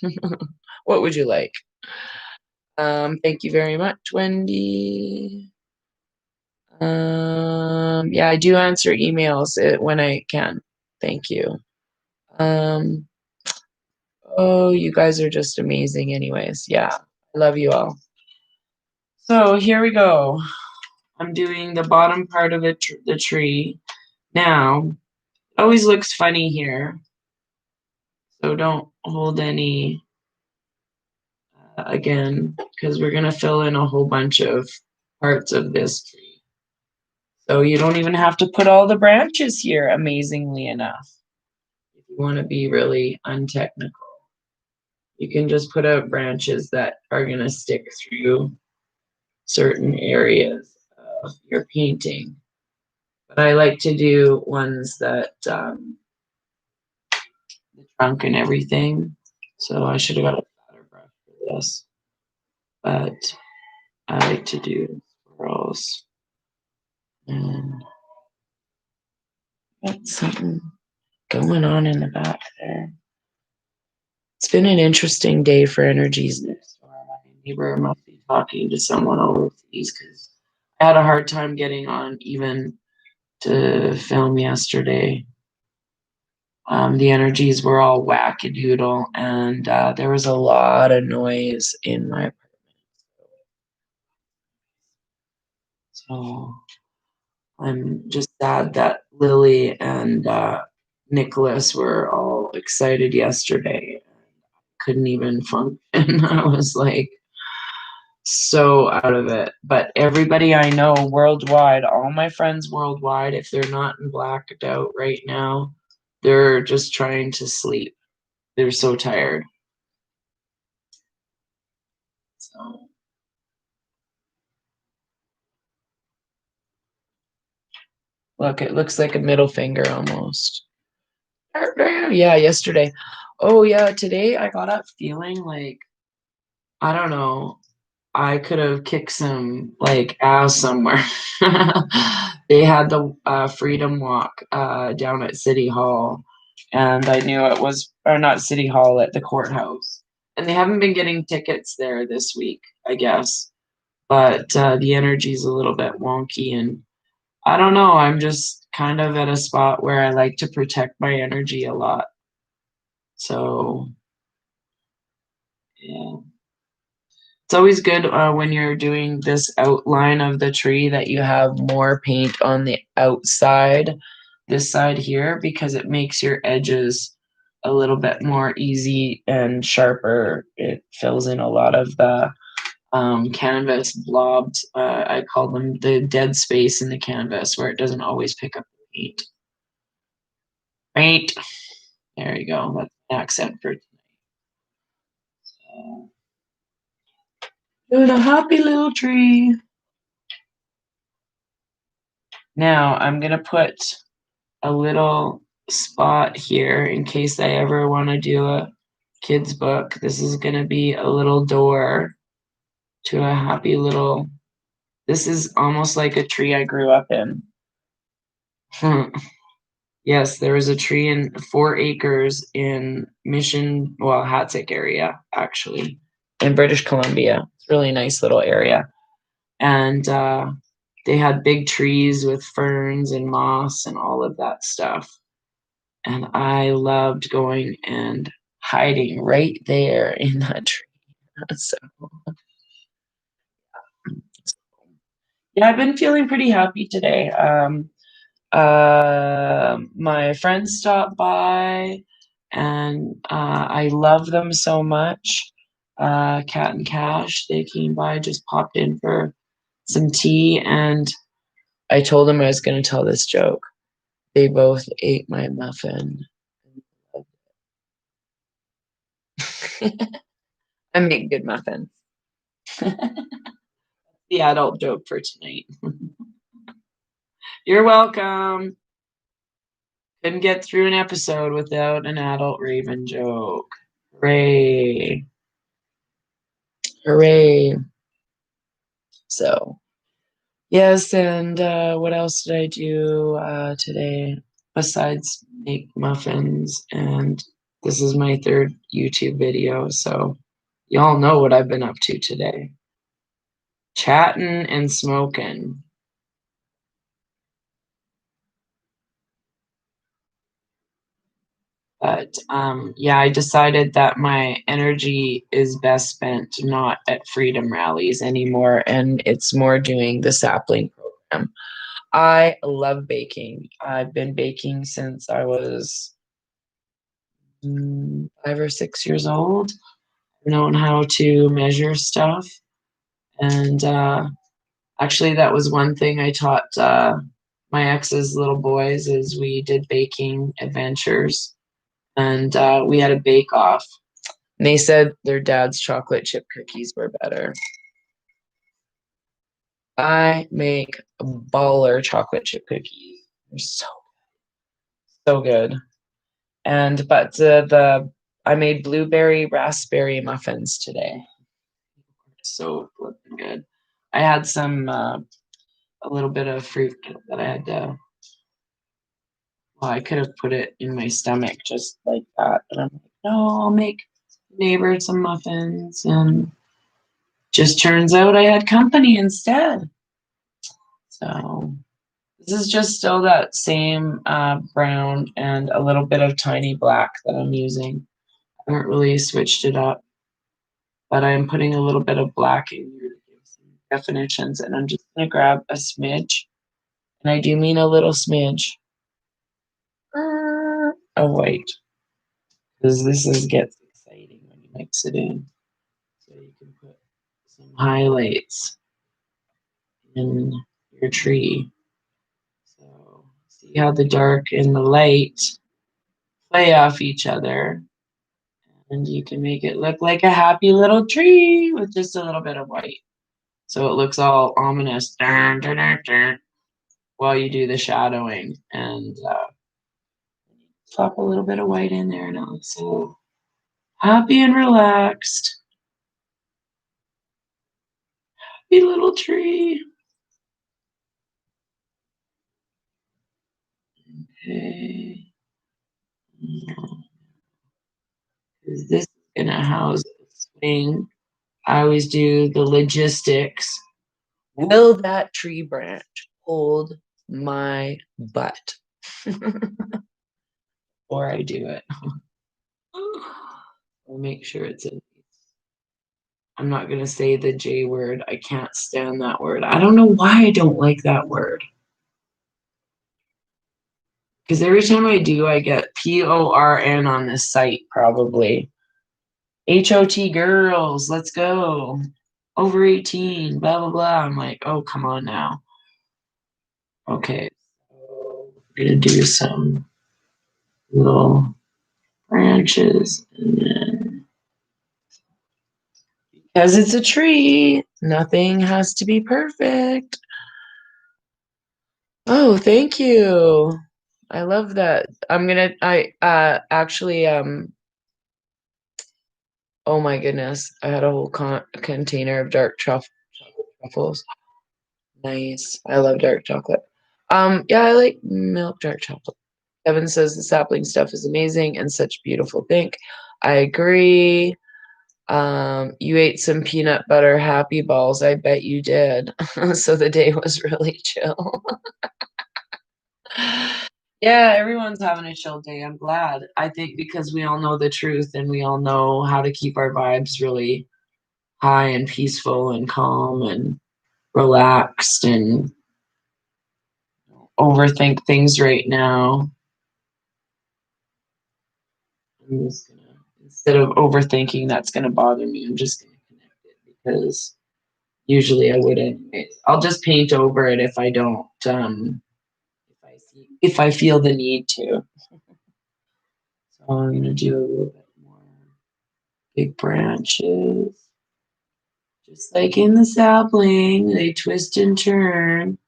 What would you like? Thank you very much, Wendy. Yeah, I do answer emails when I can. Thank you. Um, oh, you guys are just amazing anyways. Yeah, I love you all. So here we go. I'm doing the bottom part of the tree. Now, it always looks funny here, so don't hold any again, because we're going to fill in a whole bunch of parts of this tree. So you don't even have to put all the branches here, amazingly enough. If you want to be really untechnical, you can just put out branches that are going to stick through certain areas of your painting. But I like to do ones that the trunk and everything. So I should have got a fatter brush for this. But I like to do swirls. And that's something. going on in the back there? It's been an interesting day for energies next door. My neighbor must be talking to someone overseas because I had a hard time getting on even to film yesterday. The energies were all wackadoodle, and there was a lot of noise in my apartment. So I'm just sad that Lily and Nicholas were all excited yesterday. Couldn't even function. I was like so out of it. But everybody I know worldwide, all my friends worldwide, if they're not in blacked out right now, they're just trying to sleep. They're so tired. So look, it looks like a middle finger almost. Yeah, yesterday. Oh yeah, today I got up feeling like I don't know. I could have kicked some like ass somewhere. They had the Freedom Walk down at City Hall, and I knew it was, or not City Hall, at the courthouse. And they haven't been getting tickets there this week, I guess. But the energy's a little bit wonky, and I don't know. I'm just kind of at a spot where I like to protect my energy a lot. So yeah. It's always good when you're doing this outline of the tree that you have more paint on the outside, this side here, because it makes your edges a little bit more easy and sharper. It fills in a lot of the canvas blobs. I call them the dead space in the canvas where it doesn't always pick up the paint. Right. There you go. That's an accent for tonight. So, doing a happy little tree. Now I'm gonna put a little spot here in case I ever want to do a kid's book. This is gonna be a little door to a happy little. This is almost like a tree I grew up in. Yes, there was a tree in 4 acres in Mission, well, Hatzick area, actually, in British Columbia. It's a really nice little area. And they had big trees with ferns and moss and all of that stuff. And I loved going and hiding right there in that tree. So yeah, I've been feeling pretty happy today. My friends stopped by, and I love them so much. Cat and Cash, they came by, just popped in for some tea, and I told them I was going to tell this joke. They both ate my muffin. I make good muffins. The adult joke for tonight. You're welcome. Couldn't get through an episode without an adult Raven joke. Hooray. Hooray. So, yes, and what else did I do today besides make muffins? And this is my third YouTube video, so y'all know what I've been up to today. Chatting and smoking. But yeah, I decided that my energy is best spent not at freedom rallies anymore, and it's more doing the sapling program. I love baking. I've been baking since I was 5 or 6 years old. I've known how to measure stuff, and actually, that was one thing I taught my ex's little boys. Is we did baking adventures, and we had a bake off. And they said their dad's chocolate chip cookies were better. I make baller chocolate chip cookies. They're so good. And but I made blueberry raspberry muffins today. So flipping good. I had some a little bit of fruit that I had to Well, I could have put it in my stomach just like that, but I'm like, no, I'll make neighbor some muffins, and just turns out I had company instead. So this is just still that same brown and a little bit of tiny black that I'm using. I haven't really switched it up, but I'm putting a little bit of black in here to give some definitions, and I'm just gonna grab a smidge, and I do mean a little smidge of white, because gets exciting when you mix it in. So you can put some highlights in your tree. So see how the dark and the light play off each other. And you can make it look like a happy little tree with just a little bit of white. So it looks all ominous while you do the shadowing. And plop a little bit of white in there, and it looks so happy and relaxed. Happy little tree. Okay. This is gonna house the swing. I always do the logistics. Will that tree branch hold my butt? Or I do it. I'll make sure it's in. I'm not gonna say the J word. I can't stand that word. I don't know why I don't like that word. Because every time I do, I get PORN on this site, probably. HOT girls, let's go. Over 18, blah, blah, blah. I'm like, oh, come on now. Okay, so we're going to do some little branches. And then, because it's a tree, nothing has to be perfect. Oh, thank you. I love that. I actually, oh my goodness, I had a whole container of dark chocolate truffles. Nice. I love dark chocolate. Yeah, I like milk dark chocolate. Evan says the sapling stuff is amazing and such beautiful pink. I agree. You ate some peanut butter happy balls. I bet you did. So the day was really chill. Yeah, everyone's having a chill day. I'm glad. I think because we all know the truth and we all know how to keep our vibes really high and peaceful and calm and relaxed and overthink things right now. I'm just gonna, instead of overthinking that's gonna bother me, I'm just gonna connect it because usually I would anyways. I'll just paint over it if I don't if I feel the need to. So I'm gonna do a little bit more big branches. Just like in the sapling, they twist and turn.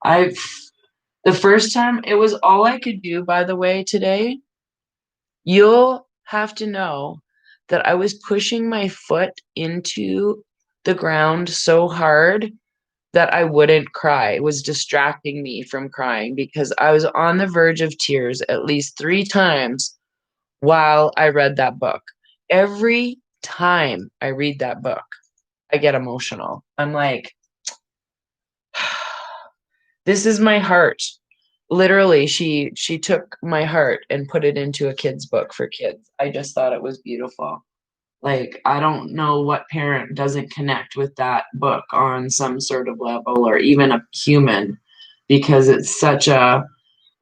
I've the first time it was all I could do, by the way, today. You'll have to know that I was pushing my foot into the ground so hard that I wouldn't cry. It was distracting me from crying because I was on the verge of tears at least 3 times while I read that book. Every time I read that book, I get emotional. I'm like, this is my heart. Literally, she took my heart and put it into a kid's book for kids. I just thought it was beautiful. Like, I don't know what parent doesn't connect with that book on some sort of level, or even a human, because it's such a,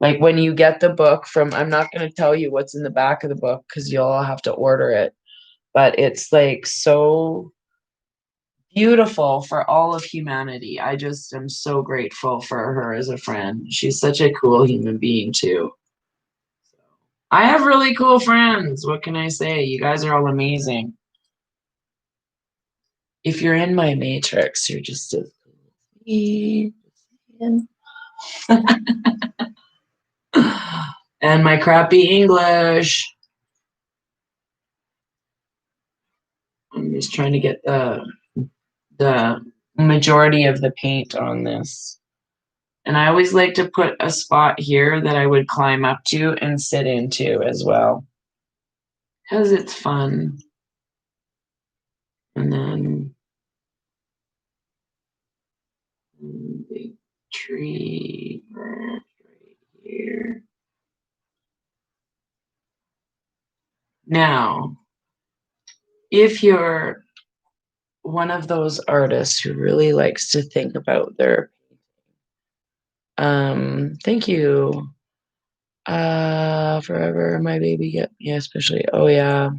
like, when you get the book from, I'm not going to tell you what's in the back of the book because you'll all have to order it, but it's like so beautiful for all of humanity. I just am so grateful for her as a friend. She's such a cool human being too. I have really cool friends. What can I say? You guys are all amazing. If you're in my matrix, you're just as cool as me. And my crappy English. I'm just trying to get the majority of the paint on this. And I always like to put a spot here that I would climb up to and sit into as well, because it's fun. And then big tree branch right here. Now, if you're one of those artists who really likes to think about their thank you. Forever my baby get yeah, especially oh yeah.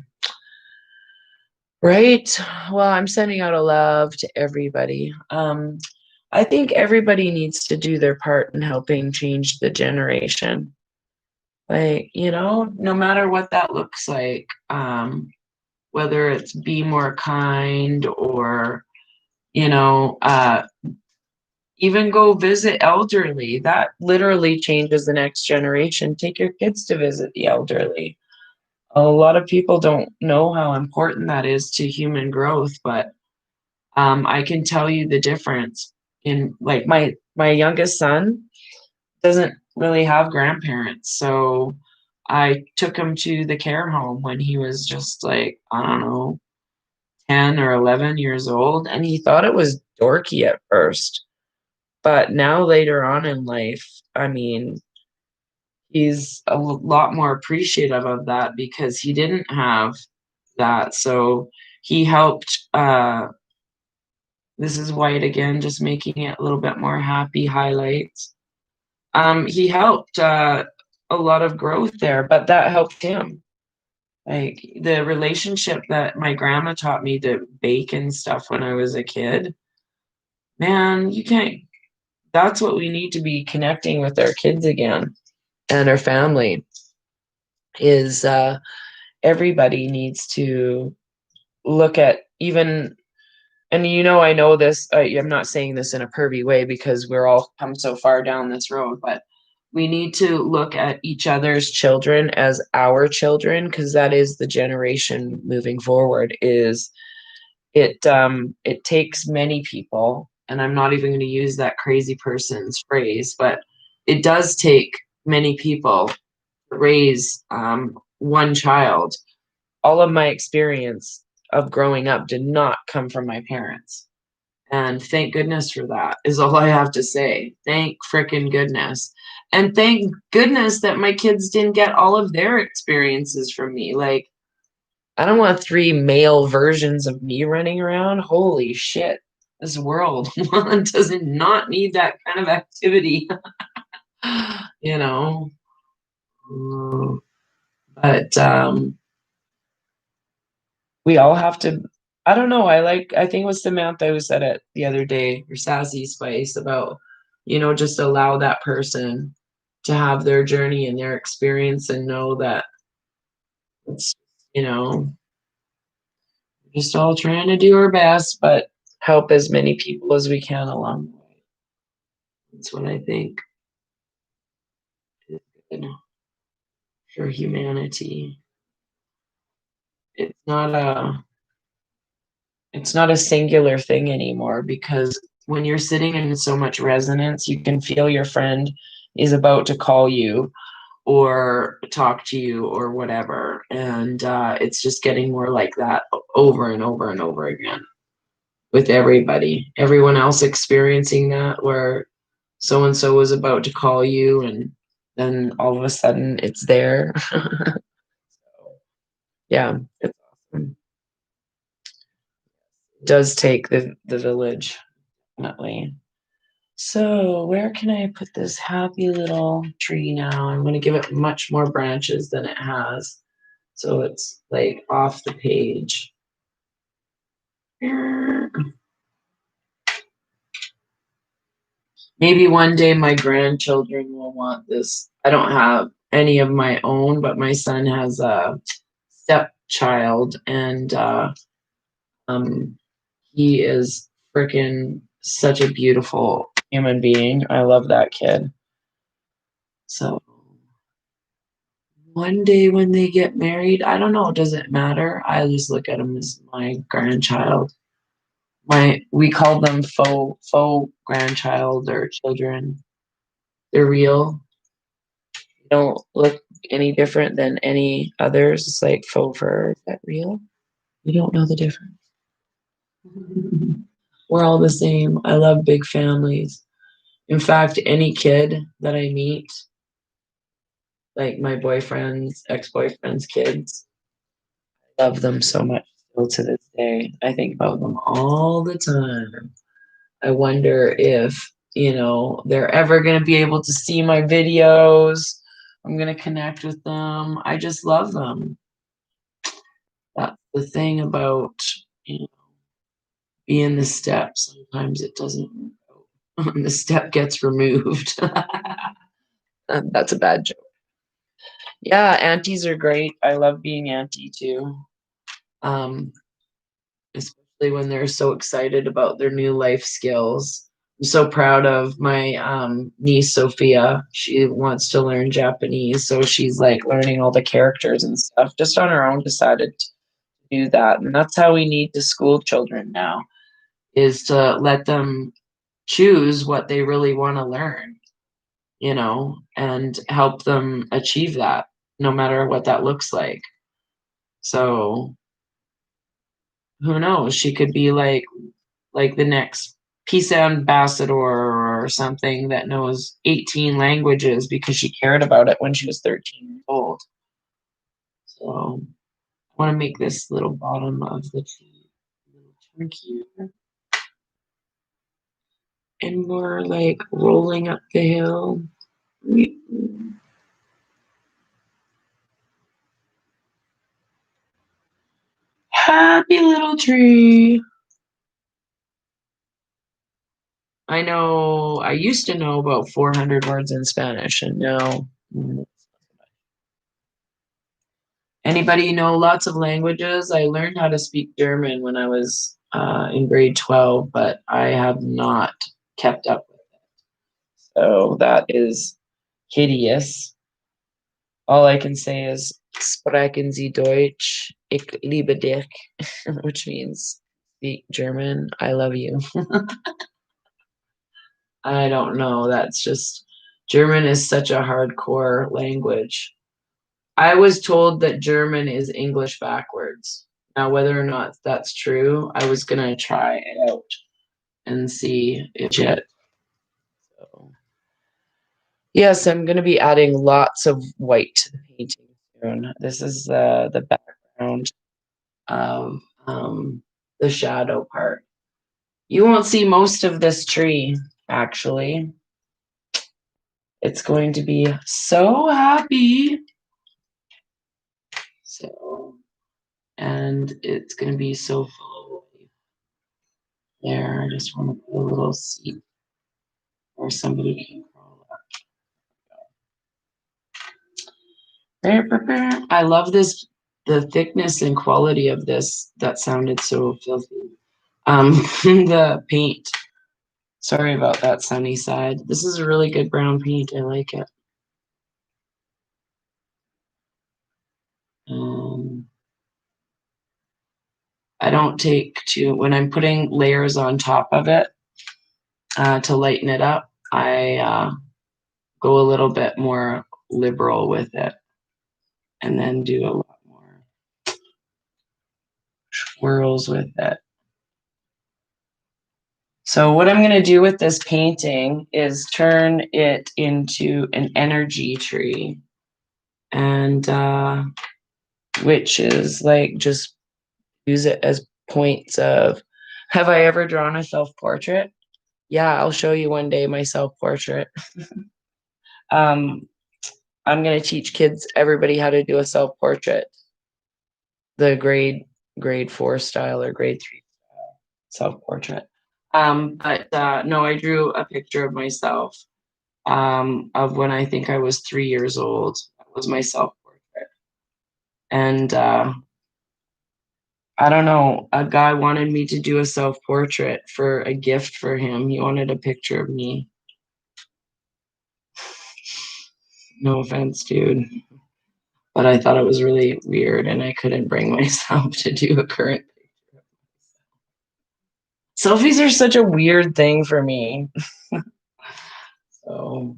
Right. Well, I'm sending out a love to everybody. I think everybody needs to do their part in helping change the generation. Like, no matter what that looks like, whether it's be more kind or, you know, uh, even go visit elderly. That literally changes the next generation. Take your kids to visit the elderly. A lot of people don't know how important that is to human growth, but I can tell you the difference in like my youngest son doesn't really have grandparents, so I took him to the care home when he was just like, I don't know, 10 or 11 years old, and he thought it was dorky at first. But now later on in life, I mean, he's a lot more appreciative of that because he didn't have that. So he helped this is white again, just making it a little bit more happy highlights. He helped a lot of growth there, but that helped him. Like the relationship that my grandma taught me to bake and stuff when I was a kid, man, you can't, that's what we need to be connecting with our kids again and our family is everybody needs to look at even and I know this I'm not saying this in a pervy way because we're all come so far down this road, but we need to look at each other's children as our children because that is the generation moving forward is it takes many people, and I'm not even going to use that crazy person's phrase, but it does take many people to raise one child. All of my experience of growing up did not come from my parents. And thank goodness for that, is all I have to say. Thank frickin' goodness. And thank goodness that my kids didn't get all of their experiences from me. Like, I don't want three male versions of me running around. Holy shit. This world does not need that kind of activity, you know. But we all have to I don't know, I think it was Samantha who said it the other day, or Sassy Spice, about, just allow that person to have their journey and their experience and know that it's, you know, just all trying to do our best, but help as many people as we can along the way. That's what I think is good for humanity. It's not a it's not a singular thing anymore because when you're sitting in so much resonance, you can feel your friend is about to call you or talk to you or whatever. And it's just getting more like that over and over and over again with everybody. Everyone else experiencing that where so and so was about to call you and then all of a sudden it's there. Yeah, it's awesome. It does take the village, definitely. So where can I put this happy little tree now? I'm going to give it much more branches than it has. So it's like off the page. Maybe one day my grandchildren will want this. I don't have any of my own, but my son has a stepchild and um, he is freaking such a beautiful human being. I love that kid. So one day when they get married, I don't know, does it matter? I just look at him as my grandchild. We call them faux grandchild or children. They're real. They don't look any different than any others. It's like faux fur. Is that real? You don't know the difference. We're all the same. I love big families. In fact, any kid that I meet, like my boyfriend's ex-boyfriend's kids, love them so much still to this day. I think about them all the time. I wonder if, they're ever going to be able to see my videos. I'm going to connect with them. I just love them. That's the thing about, you know, being the step. Sometimes it doesn't work out. The step gets removed. That's a bad joke. Yeah, aunties are great. I love being auntie too. Um, Especially when they're so excited about their new life skills. I'm so proud of my niece Sophia. She wants to learn Japanese, so she's like learning all the characters and stuff just on her own. Decided to do that, and that's how we need to school children now: is to let them choose what they really want to learn, and help them achieve that, no matter what that looks like. So who knows? She could be like the next peace ambassador or something that knows 18 languages because she cared about it when she was 13 years old. So I want to make this little bottom of the tea a little chunkier. And more like rolling up the hill. Happy little tree. I know I used to know about 400 words in Spanish, and now anybody know lots of languages? I learned how to speak German when I was in grade 12, but I have not kept up with it. So that is hideous. All I can say is Sprechen Sie Deutsch? Ich liebe dich, which means speak German. I love you. I don't know. That's just German is such a hardcore language. I was told that German is English backwards. Now, whether or not that's true, I was gonna try it out and see if it. So, yes, I'm gonna be adding lots of white to the painting soon. This is the background of the shadow part. You won't see most of this tree, actually. It's going to be so happy. So, and it's going to be so full of life. There, I just want to put a little seat where somebody can crawl up. There. I love this, the thickness and quality of this. That sounded so filthy. The paint. Sorry about that sunny side. This is a really good brown paint. I like it. I don't take when I'm putting layers on top of it to lighten it up. I go a little bit more liberal with it, and then do a lot more swirls with it. So what I'm going to do with this painting is turn it into an energy tree, and which is like just use it as points of, have I ever drawn a self-portrait? Yeah, I'll show you one day my self-portrait. I'm going to teach everybody how to do a self-portrait, the grade 4 style or grade 3 self-portrait. But no, I drew a picture of myself of when I think I was 3 years old. That was my self-portrait. And I don't know, a guy wanted me to do a self-portrait for a gift for him. He wanted a picture of me. No offense, dude. But I thought it was really weird and I couldn't bring myself to do a current picture. Selfies are such a weird thing for me. So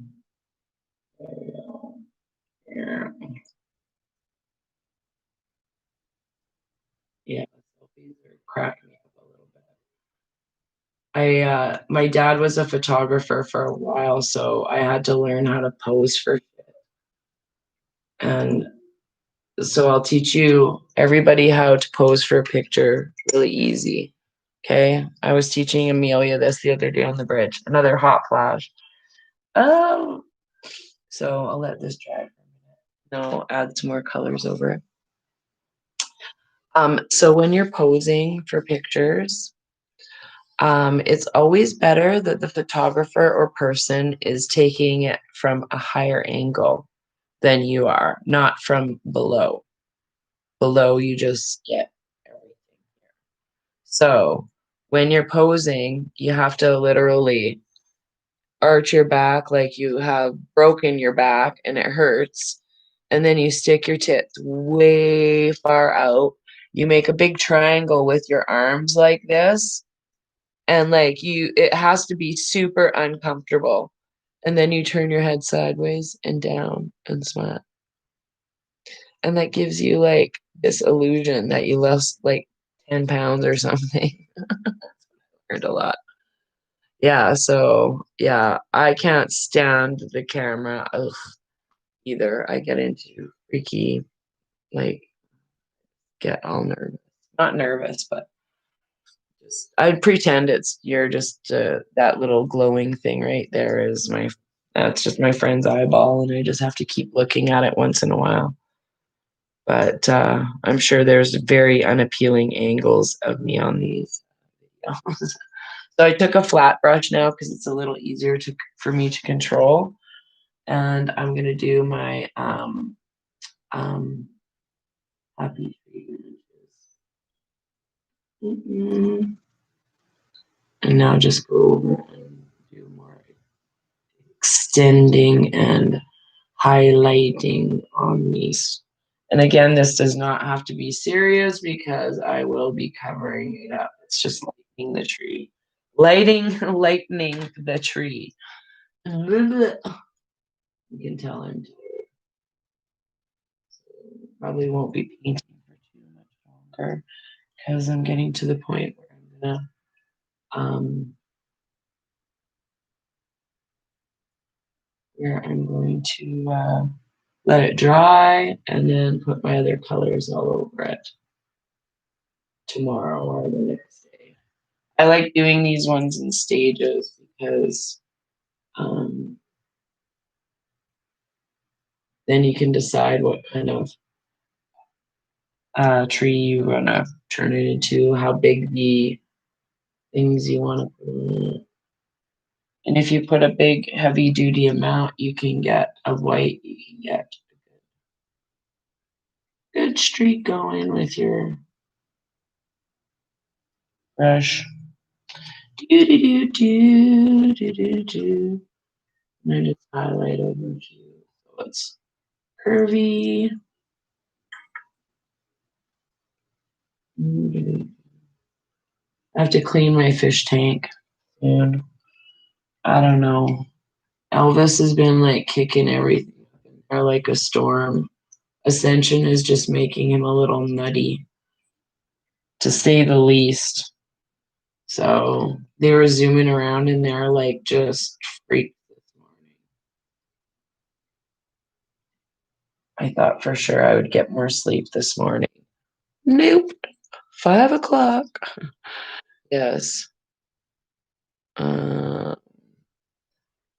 My dad was a photographer for a while, so I had to learn how to pose for and so I'll teach you everybody how to pose for a picture really easy. Okay. I was teaching Amelia this the other day on the bridge. Another hot flash. Oh, so I'll let this dry for a minute. Then I'll add some more colors over it. So when you're posing for pictures, it's always better that the photographer or person is taking it from a higher angle than you are, not from below. Below, you just get everything. So when you're posing, you have to literally arch your back like you have broken your back and it hurts. And then you stick your tits way far out. You make a big triangle with your arms like this. And like it has to be super uncomfortable. And then you turn your head sideways and down and smile. And that gives you like this illusion that you lost like 10 pounds or something. Learned a lot. Yeah, so yeah, I can't stand the camera either. I get into freaky, like, get all nervous. Not nervous, but just I'd pretend it's you're just that little glowing thing right there is that's just my friend's eyeball, and I just have to keep looking at it once in a while. But I'm sure there's very unappealing angles of me on these videos. So I took a flat brush now because it's a little easier for me to control. And I'm gonna do my um happy 3 images. And now just go over and do more extending and highlighting on these. And again, this does not have to be serious because I will be covering it up. It's just lightening the tree. Lightening the tree. You can tell I'm tired. Probably won't be painting for too much longer because I'm getting to the point where I'm gonna let it dry and then put my other colors all over it tomorrow or the next day. I like doing these ones in stages because then you can decide what kind of tree you want to turn it into, how big the things you want to put in it. And if you put a big heavy duty amount, you can get a white, you can get a good streak going with your brush. Do do do do do do do. And I just highlight over here so it's curvy. I have to clean my fish tank soon. I don't know. Elvis has been like kicking everything or like a storm. Ascension is just making him a little nutty, to say the least. So they were zooming around in there like just freaked this morning. I thought for sure I would get more sleep this morning. Nope. 5 o'clock. Yes. Uh,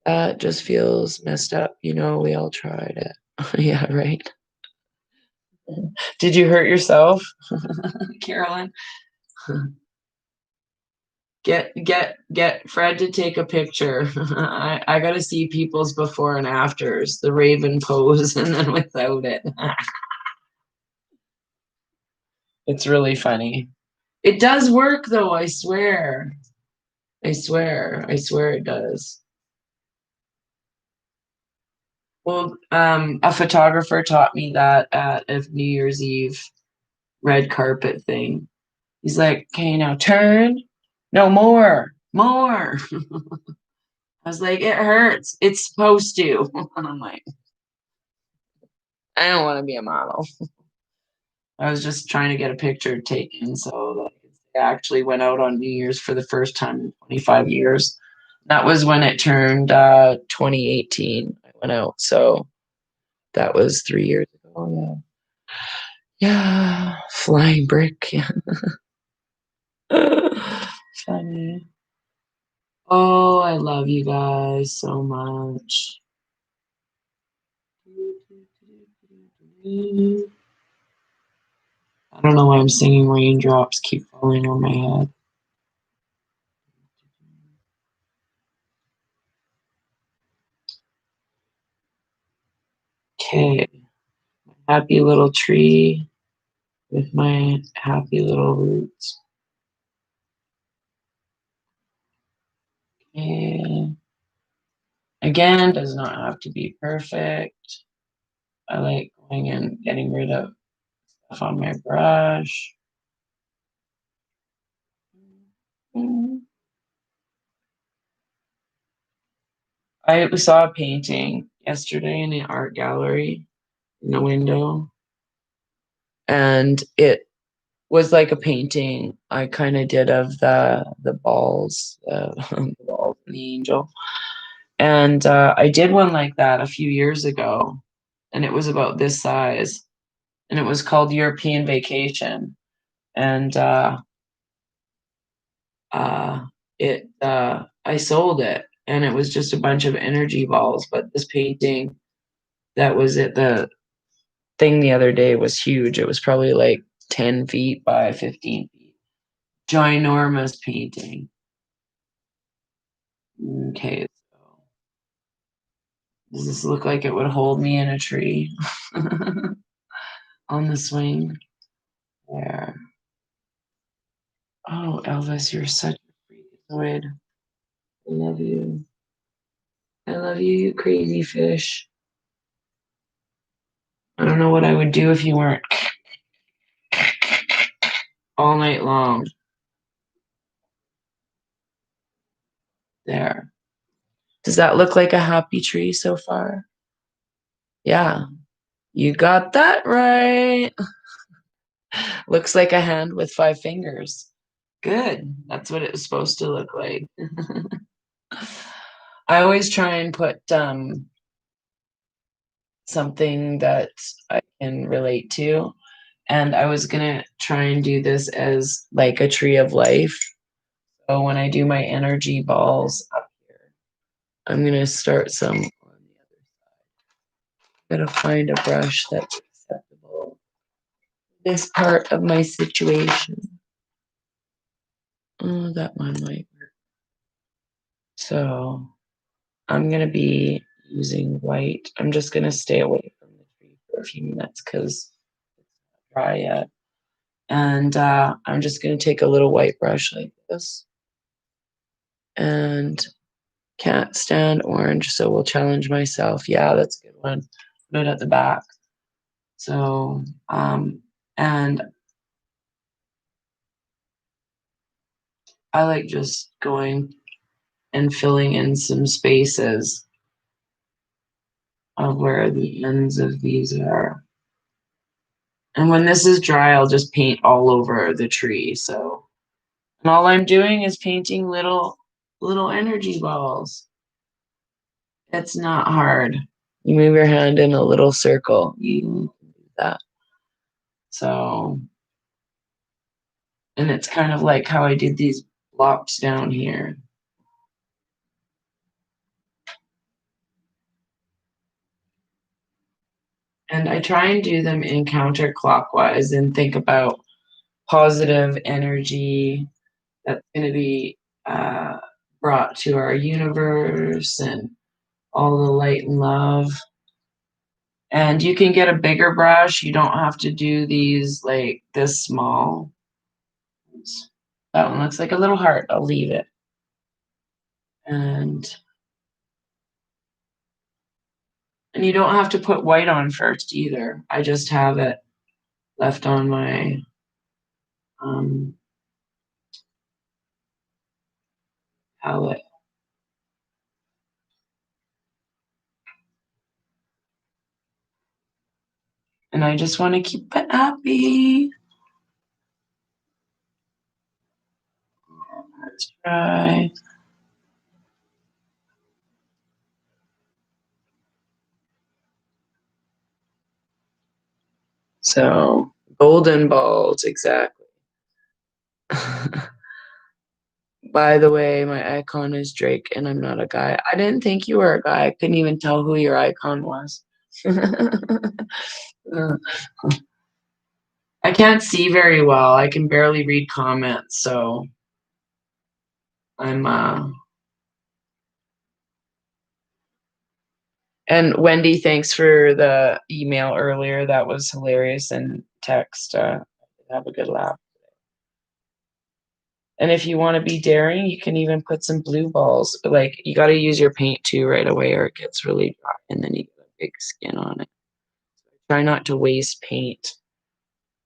that just feels messed up. You know, we all tried it. Yeah, right. Did you hurt yourself, Carolyn? Get Fred to take a picture. I gotta see people's before and afters, the raven pose and then without it. It's really funny. It does work though, I swear. I swear it does. Well, a photographer taught me that at a New Year's Eve red carpet thing. He's like, okay, now turn. No, more. I was like, it hurts. It's supposed to. And I'm like, I don't want to be a model. I was just trying to get a picture taken so that I could I actually went out on New Year's for the first time in 25 years. That was when it turned 2018. I went out, so that was 3 years ago. Yeah, yeah, flying brick. Yeah. Funny. Oh, I love you guys so much. I don't know why I'm singing raindrops keep falling on my head. Okay, happy little tree with my happy little roots. Okay. Again, does not have to be perfect. I like going and getting rid of stuff on my brush. I saw a painting yesterday in the art gallery in the window, and it was like a painting I kind of did of the balls, the balls and the angel. And I did one like that a few years ago, and it was about this size, and it was called European Vacation. And uh, I sold it, and it was just a bunch of energy balls. But this painting that was at the thing the other day was huge. It was probably like 10 feet by 15 feet. Ginormous painting. Okay, so does this look like it would hold me in a tree on the swing? There. Oh, Elvis, you're such a freakazoid. I love you. I love you, you crazy fish. I don't know what I would do if you weren't all night long. There. Does that look like a happy tree so far? Yeah, you got that right. Looks like a hand with 5 fingers. Good. That's what it was supposed to look like. I always try and put something that I can relate to. And I was gonna try and do this as like a tree of life. So when I do my energy balls up here, I'm gonna start some on the other side. Gotta find a brush that's acceptable. This part of my situation. Oh, that one might work. So I'm gonna be using white. I'm just gonna stay away from the tree for a few minutes because it's not dry yet. And I'm just gonna take a little white brush like this. And can't stand orange, so we'll challenge myself. Yeah, that's a good one. Put it at the back. So, and I like just going and filling in some spaces of where the ends of these are. And when this is dry, I'll just paint all over the tree. So, and all I'm doing is painting little energy balls. It's not hard. You move your hand in a little circle. You can do that. So, and it's kind of like how I did these blocks down here. And I try and do them in counterclockwise and think about positive energy that's going to be brought to our universe and all the light and love. And you can get a bigger brush. You don't have to do these like this small. That one looks like a little heart. I'll leave it. And you don't have to put white on first either. I just have it left on my um, palette. And I just want to keep it happy. Let's try. So, golden balls, exactly. By the way, my icon is Drake, and I'm not a guy. I didn't think you were a guy. I couldn't even tell who your icon was. I can't see very well. I can barely read comments, so I'm and Wendy, thanks for the email earlier. That was hilarious, and text. Have a good laugh. And if you want to be daring, you can even put some blue balls. But like you got to use your paint too right away, or it gets really dry, and then you get a big skin on it. Try not to waste paint.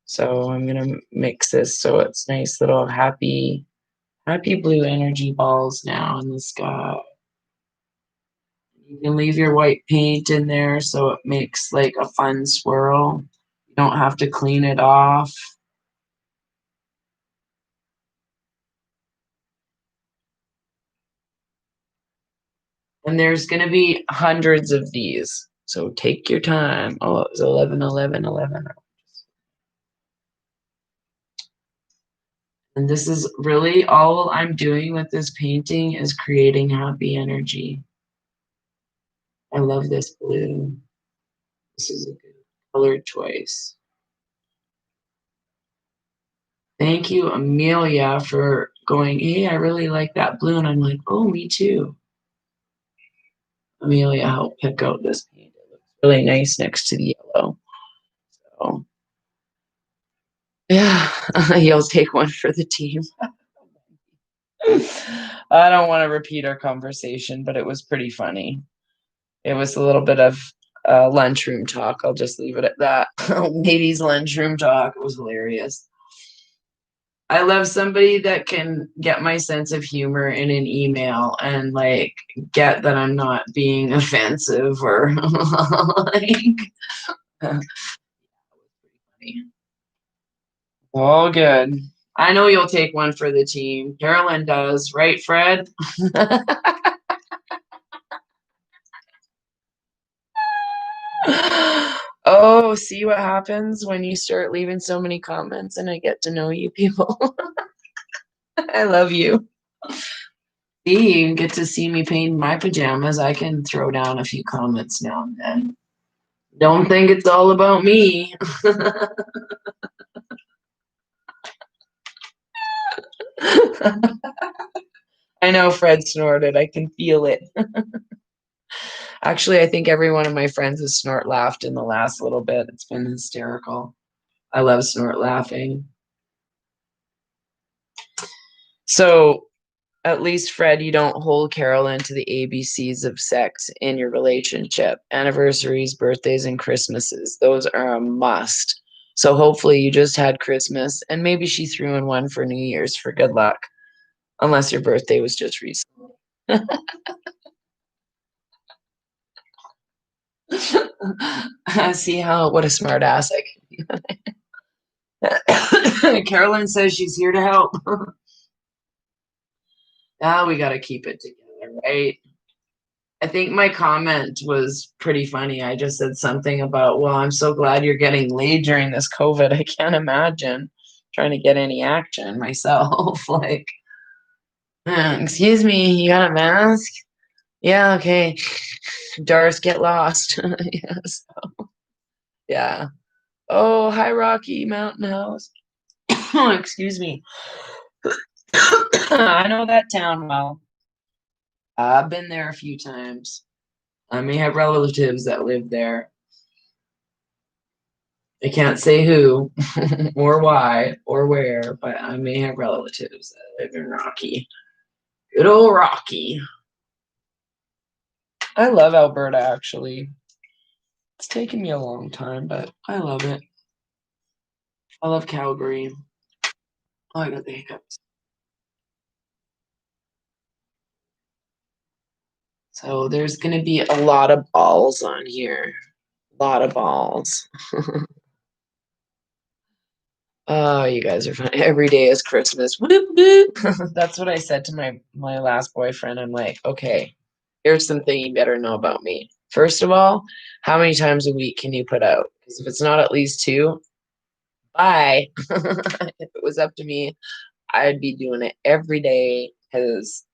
So I'm gonna mix this so it's nice little happy blue energy balls now in the sky. You can leave your white paint in there so it makes like a fun swirl. You don't have to clean it off. And there's going to be hundreds of these. So take your time. Oh, it was 11, 11, 11. And this is really all I'm doing with this painting is creating happy energy. I love this blue. This is a good color choice. Thank you, Amelia, for going, hey, I really like that blue. And I'm like, oh, me too. Amelia helped pick out this paint. It looks really nice next to the yellow. So, yeah, you'll take one for the team. I don't want to repeat our conversation, but it was pretty funny. It was a little bit of lunchroom talk. I'll just leave it at that. Ladies' lunchroom talk. It was hilarious. I love somebody that can get my sense of humor in an email and like get that I'm not being offensive or like all good. I know you'll take one for the team. Carolyn does, right, Fred? Oh, see what happens when you start leaving so many comments and I get to know you people. I love you. See, you get to see me paint my pajamas. I can throw down a few comments now and then. Don't think it's all about me. I know Fred snorted. I can feel it. Actually, I think every one of my friends has snort laughed in the last little bit. It's been hysterical. I love snort laughing. So, at least, Fred, you don't hold Carolyn to the ABCs of sex in your relationship. Anniversaries, birthdays, and Christmases. Those are a must. So, hopefully, you just had Christmas and maybe she threw in one for New Year's for good luck, unless your birthday was just recently. See how, what a smart ass Carolyn says she's here to help. Now we got to keep it together, right? I think my comment was pretty funny. I just said something about, well, I'm so glad you're getting laid during this COVID. I can't imagine trying to get any action myself. Like, excuse me, you got a mask? Yeah, okay. Doris, get lost. Yes. Yeah. Oh, hi, Rocky Mountain House. Excuse me. I know that town well. I've been there a few times. I may have relatives that live there. I can't say who or why or where, but I may have relatives that live in Rocky. Good old Rocky. I love Alberta, actually. It's taken me a long time, but I love it. I love Calgary. Oh, I got the hiccups. So there's going to be a lot of balls on here. A lot of balls. Oh, you guys are fun. Every day is Christmas. Whoop, whoop. That's what I said to my last boyfriend. I'm like, okay, here's something you better know about me. First of all, how many times a week can you put out? Because if it's not at least two, bye. If it was up to me, I'd be doing it every day because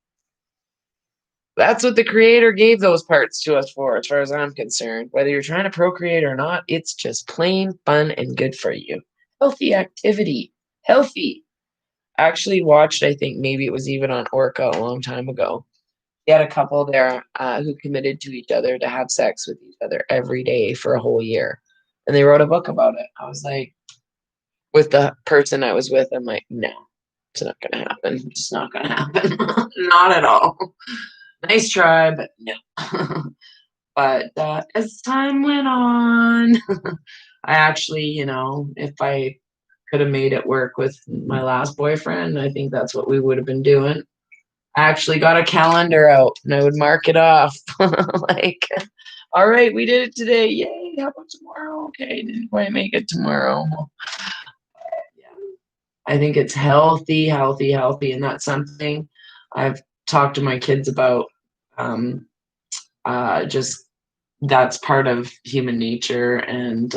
that's what the creator gave those parts to us for, as far as I'm concerned. Whether you're trying to procreate or not, it's just plain fun and good for you. Healthy activity. Healthy. Actually watched, I think maybe it was even on Orca a long time ago. He had a couple there who committed to each other to have sex with each other every day for a whole year. And they wrote a book about it. I was like, with the person I was with, I'm like, no, it's not going to happen. It's not going to happen. Not at all. Nice try, but no. But as time went on, I actually, if I could have made it work with my last boyfriend, I think that's what we would have been doing. I actually got a calendar out and I would mark it off. Like, all right, we did it today. Yay. How about tomorrow? Okay, didn't quite make it tomorrow. Yeah. I think it's healthy, healthy, healthy. And that's something I've talked to my kids about. Um, just that's part of human nature. And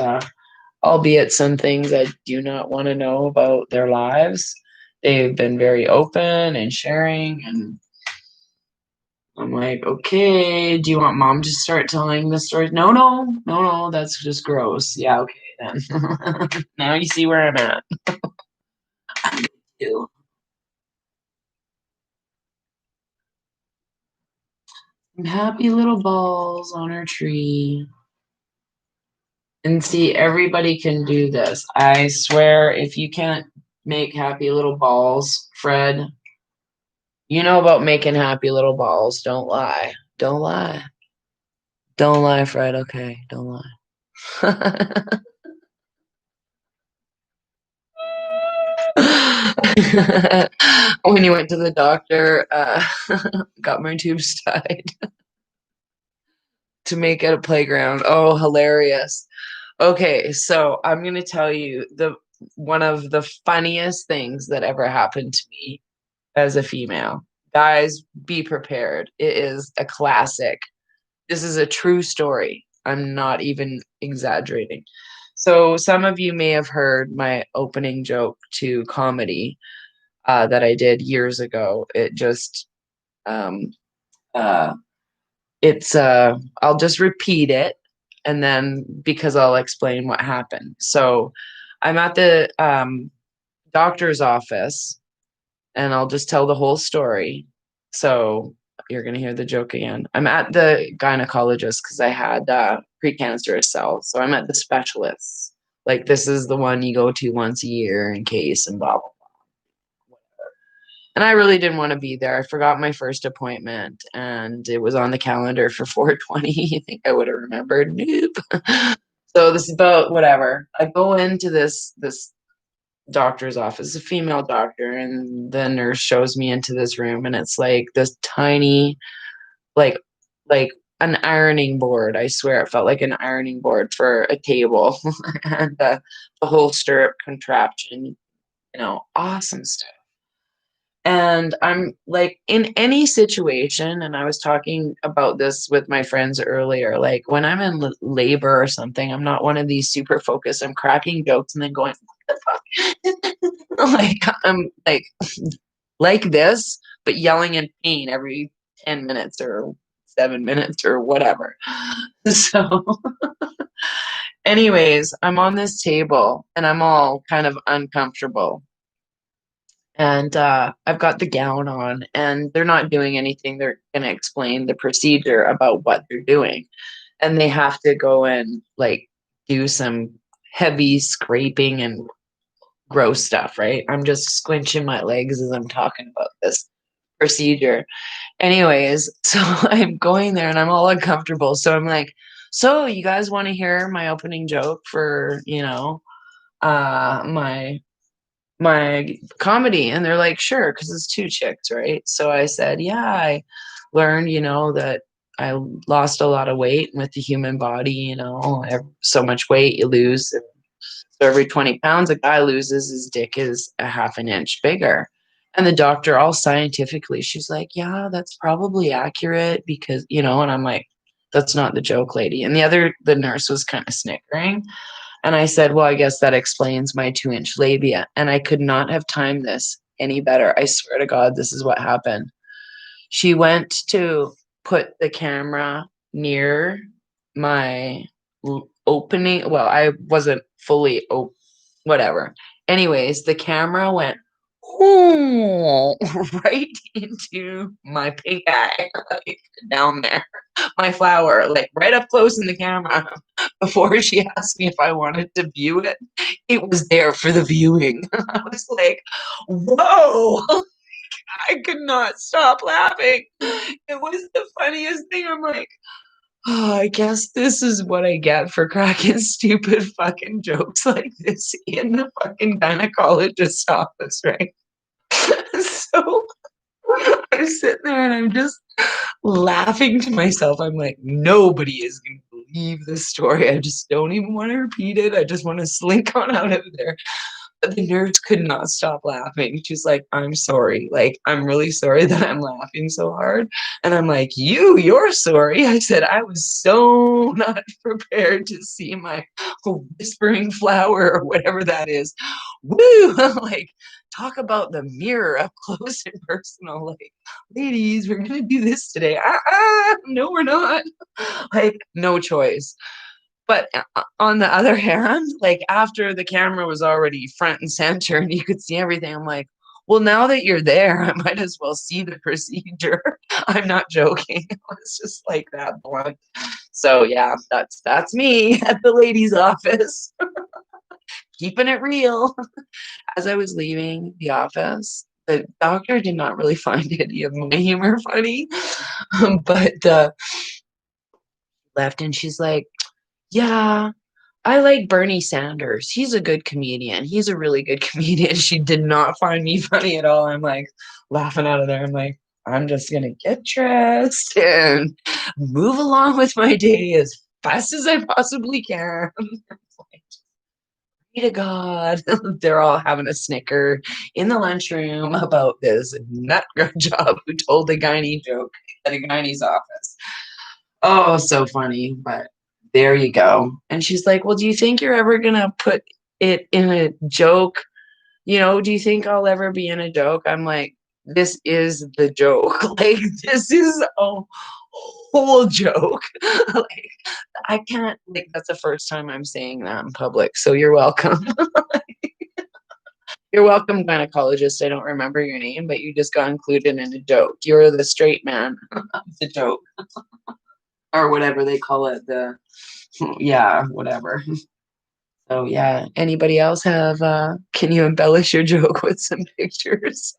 albeit some things I do not want to know about their lives, they've been very open and sharing. And I'm like, okay, do you want mom to start telling the stories? No, no, no, no, that's just gross. Yeah, okay then. Now you see where I'm at. Ew. Happy little balls on our tree. And see, everybody can do this. I swear, if you can't make happy little balls, Fred, you know about making happy little balls. Don't lie. Don't lie. Don't lie, Fred. Okay, don't lie. When you went to the doctor, got my tubes tied to make it a playground. Oh, hilarious. Okay, so I'm gonna tell you the one of the funniest things that ever happened to me as a female. Guys, be prepared. It is a classic. This is a true story. I'm not even exaggerating. So some of you may have heard my opening joke to comedy that I did years ago. It just um, uh, it's I'll just repeat it, and then because I'll explain what happened. So I'm at the doctor's office, and I'll just tell the whole story. So you're gonna hear the joke again. I'm at the gynecologist because I had precancerous cells. So I'm at the specialists. Like this is the one you go to once a year in case and blah blah. And I really didn't want to be there. I forgot my first appointment and it was on the calendar for 4:20. You think I would have remembered? Nope. So this is about whatever. I go into this doctor's office, a female doctor, and the nurse shows me into this room and it's like this tiny like like an ironing board. I swear it felt like an ironing board for a table and the whole stirrup contraption, awesome stuff. And I'm like, in any situation, and I was talking about this with my friends earlier, like when I'm in labor or something, I'm not one of these super focused. I'm cracking jokes and then going, what the fuck? Like, I'm like this, but yelling in pain every 10 minutes or 7 minutes or whatever. So, anyways, I'm on this table and I'm all kind of uncomfortable and I've got the gown on, and they're not doing anything. They're going to explain the procedure about what they're doing, and they have to go and like do some heavy scraping and gross stuff, right? I'm just squinching my legs as I'm talking about this procedure. Anyways, so I'm going there and I'm all uncomfortable. So I'm like, so you guys want to hear my opening joke for, my comedy? And they're like, sure, because it's two chicks, right? So I said, yeah, I learned, that I lost a lot of weight with the human body, so much weight you lose. So every 20 pounds a guy loses, his dick is a half an inch bigger. And the doctor, all scientifically, she's like, yeah, that's probably accurate because, and I'm like, that's not the joke, lady. And the nurse was kind of snickering. And I said, well, I guess that explains my 2-inch labia. And I could not have timed this any better. I swear to God, this is what happened. She went to put the camera near my opening. Well, I wasn't fully open, whatever. Anyways, the camera went right into my pink eye, like down there, my flower, like right up close in the camera. Before she asked me if I wanted to view it, it was there for the viewing. I was like, whoa. I could not stop laughing. It was the funniest thing. I'm like, oh, I guess this is what I get for cracking stupid fucking jokes like this in the fucking gynecologist's office, right? So I'm sitting there and I'm just laughing to myself. I'm like, nobody is going to believe this story. I just don't even want to repeat it. I just want to slink on out of there. But the nurse could not stop laughing. She's like, I'm sorry. Like, I'm really sorry that I'm laughing so hard. And I'm like, you're sorry. I said, I was so not prepared to see my whispering flower or whatever that is. Woo! Like, talk about the mirror up close and personal. Like, ladies, we're going to do this today. No, we're not. Like, no choice. But on the other hand, like after the camera was already front and center and you could see everything, I'm like, well, now that you're there, I might as well see the procedure. I'm not joking. It's just like that blunt. So yeah, that's me at the lady's office, keeping it real. As I was leaving the office, the doctor did not really find any of my humor funny, but left and she's like, yeah, I like Bernie Sanders. He's a good comedian. He's a really good comedian. She did not find me funny at all. I'm like laughing out of there. I'm like, I'm just going to get dressed and move along with my day as fast as I possibly can. Pray to God. They're all having a snicker in the lunchroom about this nut job who told a gynae joke at a gynae's office. Oh, so funny, but there you go. And she's like, well, do you think you're ever gonna put it in a joke? Do you think I'll ever be in a joke? I'm like, this is the joke. Like, this is a whole joke. Like, I can't, like, that's the first time I'm saying that in public. So you're welcome. You're welcome, gynecologist. I don't remember your name, but you just got included in a joke. You're the straight man of the joke. Or whatever they call it, yeah, whatever. So yeah, anybody else have can you embellish your joke with some pictures?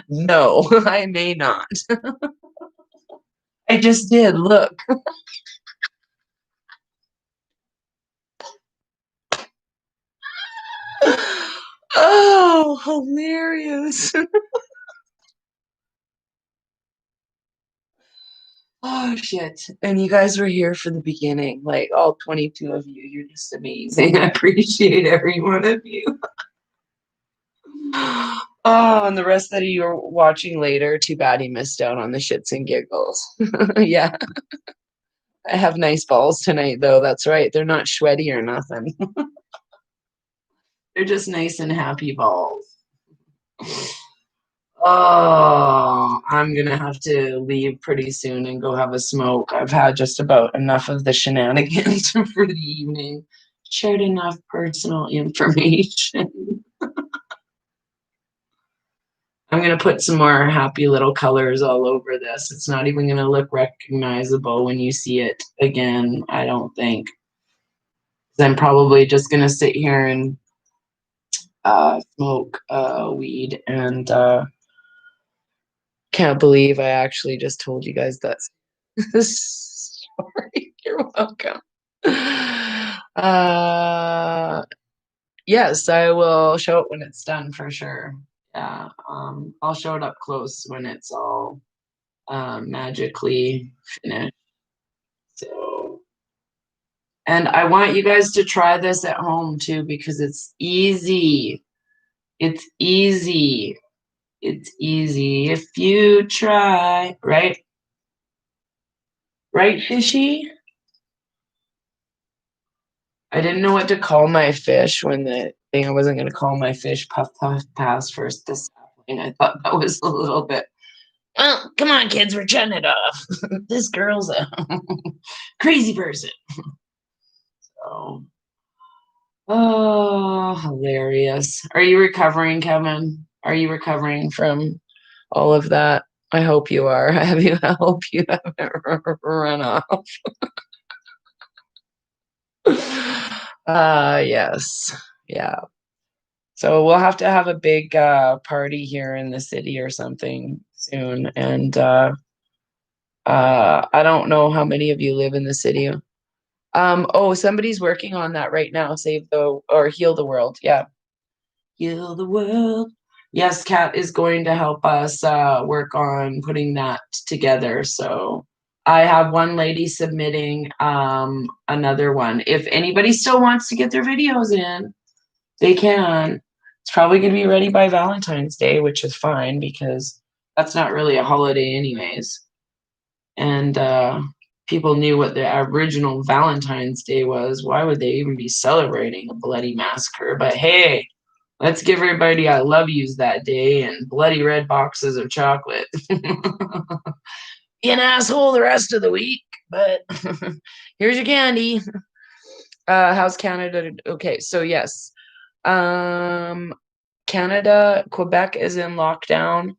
No, I may not. I just did. Look. Oh, hilarious. Oh shit. And you guys were here for the beginning. Like all 22 of you. You're just amazing. I appreciate every one of you. Oh, and the rest that you are watching later, too bad you missed out on the shits and giggles. Yeah. I have nice balls tonight, though. That's right. They're not sweaty or nothing. They're just nice and happy balls. Oh, I'm gonna have to leave pretty soon and go have a smoke. I've had just about enough of the shenanigans for the evening. Shared enough personal information. I'm gonna put some more happy little colors all over this. It's not even gonna look recognizable when you see it again, I don't think. I'm probably just gonna sit here and smoke weed and can't believe I actually just told you guys that story. You're welcome. Yes, I will show it when it's done for sure. Yeah, I'll show it up close when it's all magically finished. So And I want you guys to try this at home too because it's easy. It's easy. It's easy if you try, right? Right, fishy? I didn't know what to call my fish when the thing I wasn't going to call my fish Puff Puff Pass first this sapling. I thought that was a little bit. Well, come on, kids, we're shutting it off. This girl's a crazy person. So, oh, hilarious. Are you recovering, Kevin? Are you recovering from all of that? I hope you are. I hope you haven't run off. Yes. Yeah. So we'll have to have a big party here in the city or something soon. And I don't know how many of you live in the city. Oh, somebody's working on that right now. Save the or heal the world. Yeah. Heal the world. Yes, Kat is going to help us work on putting that together. So I have one lady submitting another one. If anybody still wants to get their videos in, they can. It's probably going to be ready by Valentine's Day, which is fine because that's not really a holiday, anyways. And people knew what the original Valentine's Day was. Why would they even be celebrating a bloody massacre? But hey, let's give everybody I love yous that day and bloody red boxes of chocolate. Be an asshole the rest of the week, but here's your candy. How's Canada? Okay, so yes. Um, Canada, Quebec is in lockdown,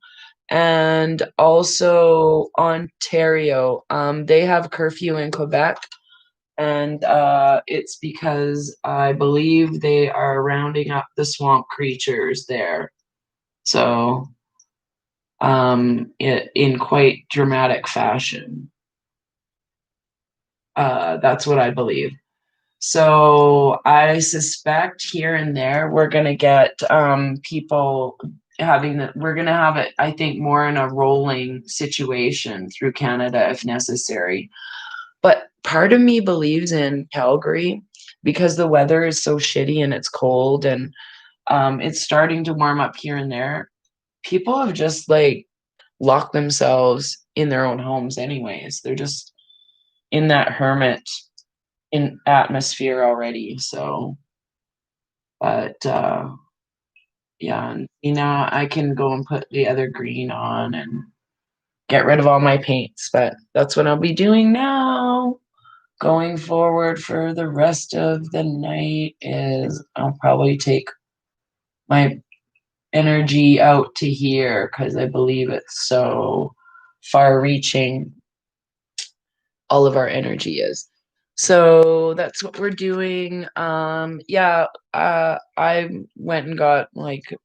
and also Ontario. They have curfew in Quebec, and it's because I believe they are rounding up the swamp creatures there. So, in quite dramatic fashion. That's what I believe. So I suspect here and there we're gonna get people having that. We're gonna have it, I think, more in a rolling situation through Canada if necessary. But part of me believes in Calgary because the weather is so shitty and it's cold and it's starting to warm up here and there. People have just like locked themselves in their own homes anyways. They're just in that hermit in atmosphere already. So, but yeah, and now I can go and put the other green on and get rid of all my paints. But that's what I'll be doing now. Going forward for the rest of the night is I'll probably take my energy out to here because I believe it's so far reaching. All of our energy is. So that's what we're doing. Yeah, I went and got like a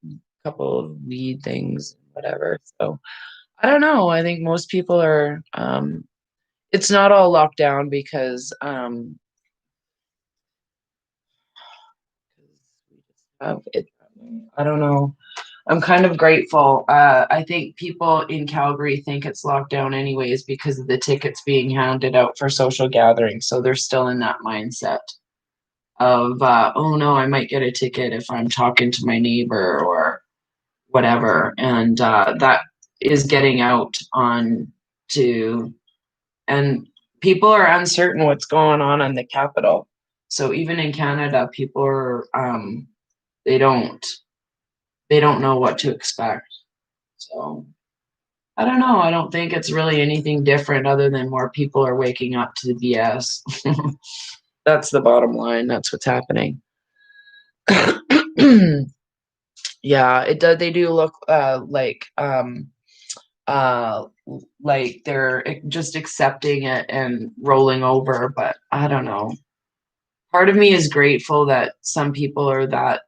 couple of weed things, whatever. So I don't know. I think most people are it's not all locked down because we just have it that way. I don't know. I'm kind of grateful. I think people in Calgary think it's locked down anyways because of the tickets being handed out for social gatherings. So they're still in that mindset of, oh no, I might get a ticket if I'm talking to my neighbor or whatever. And that is getting out on to, and people are uncertain what's going on in the capital. So even in Canada, people are, they don't, they don't know what to expect. So I don't know. I don't think it's really anything different other than more people are waking up to the BS. That's the bottom line. That's what's happening. Yeah, it does. They do look uh like they're just accepting it and rolling over, but I don't know. Part of me is grateful that some people are that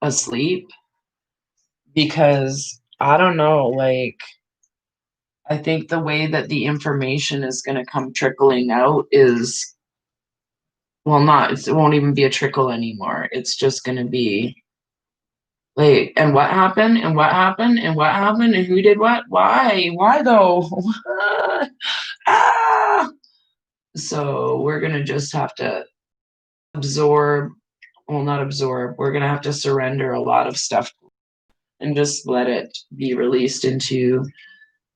asleep because I don't know, like I think the way that the information is going to come trickling out is well not it won't even be a trickle anymore. It's just going to be like, and what happened? And what happened? And what happened? And who did what? Why? Why though? Ah! So we're gonna just have to absorb, well, not absorb, we're gonna have to surrender a lot of stuff and just let it be released into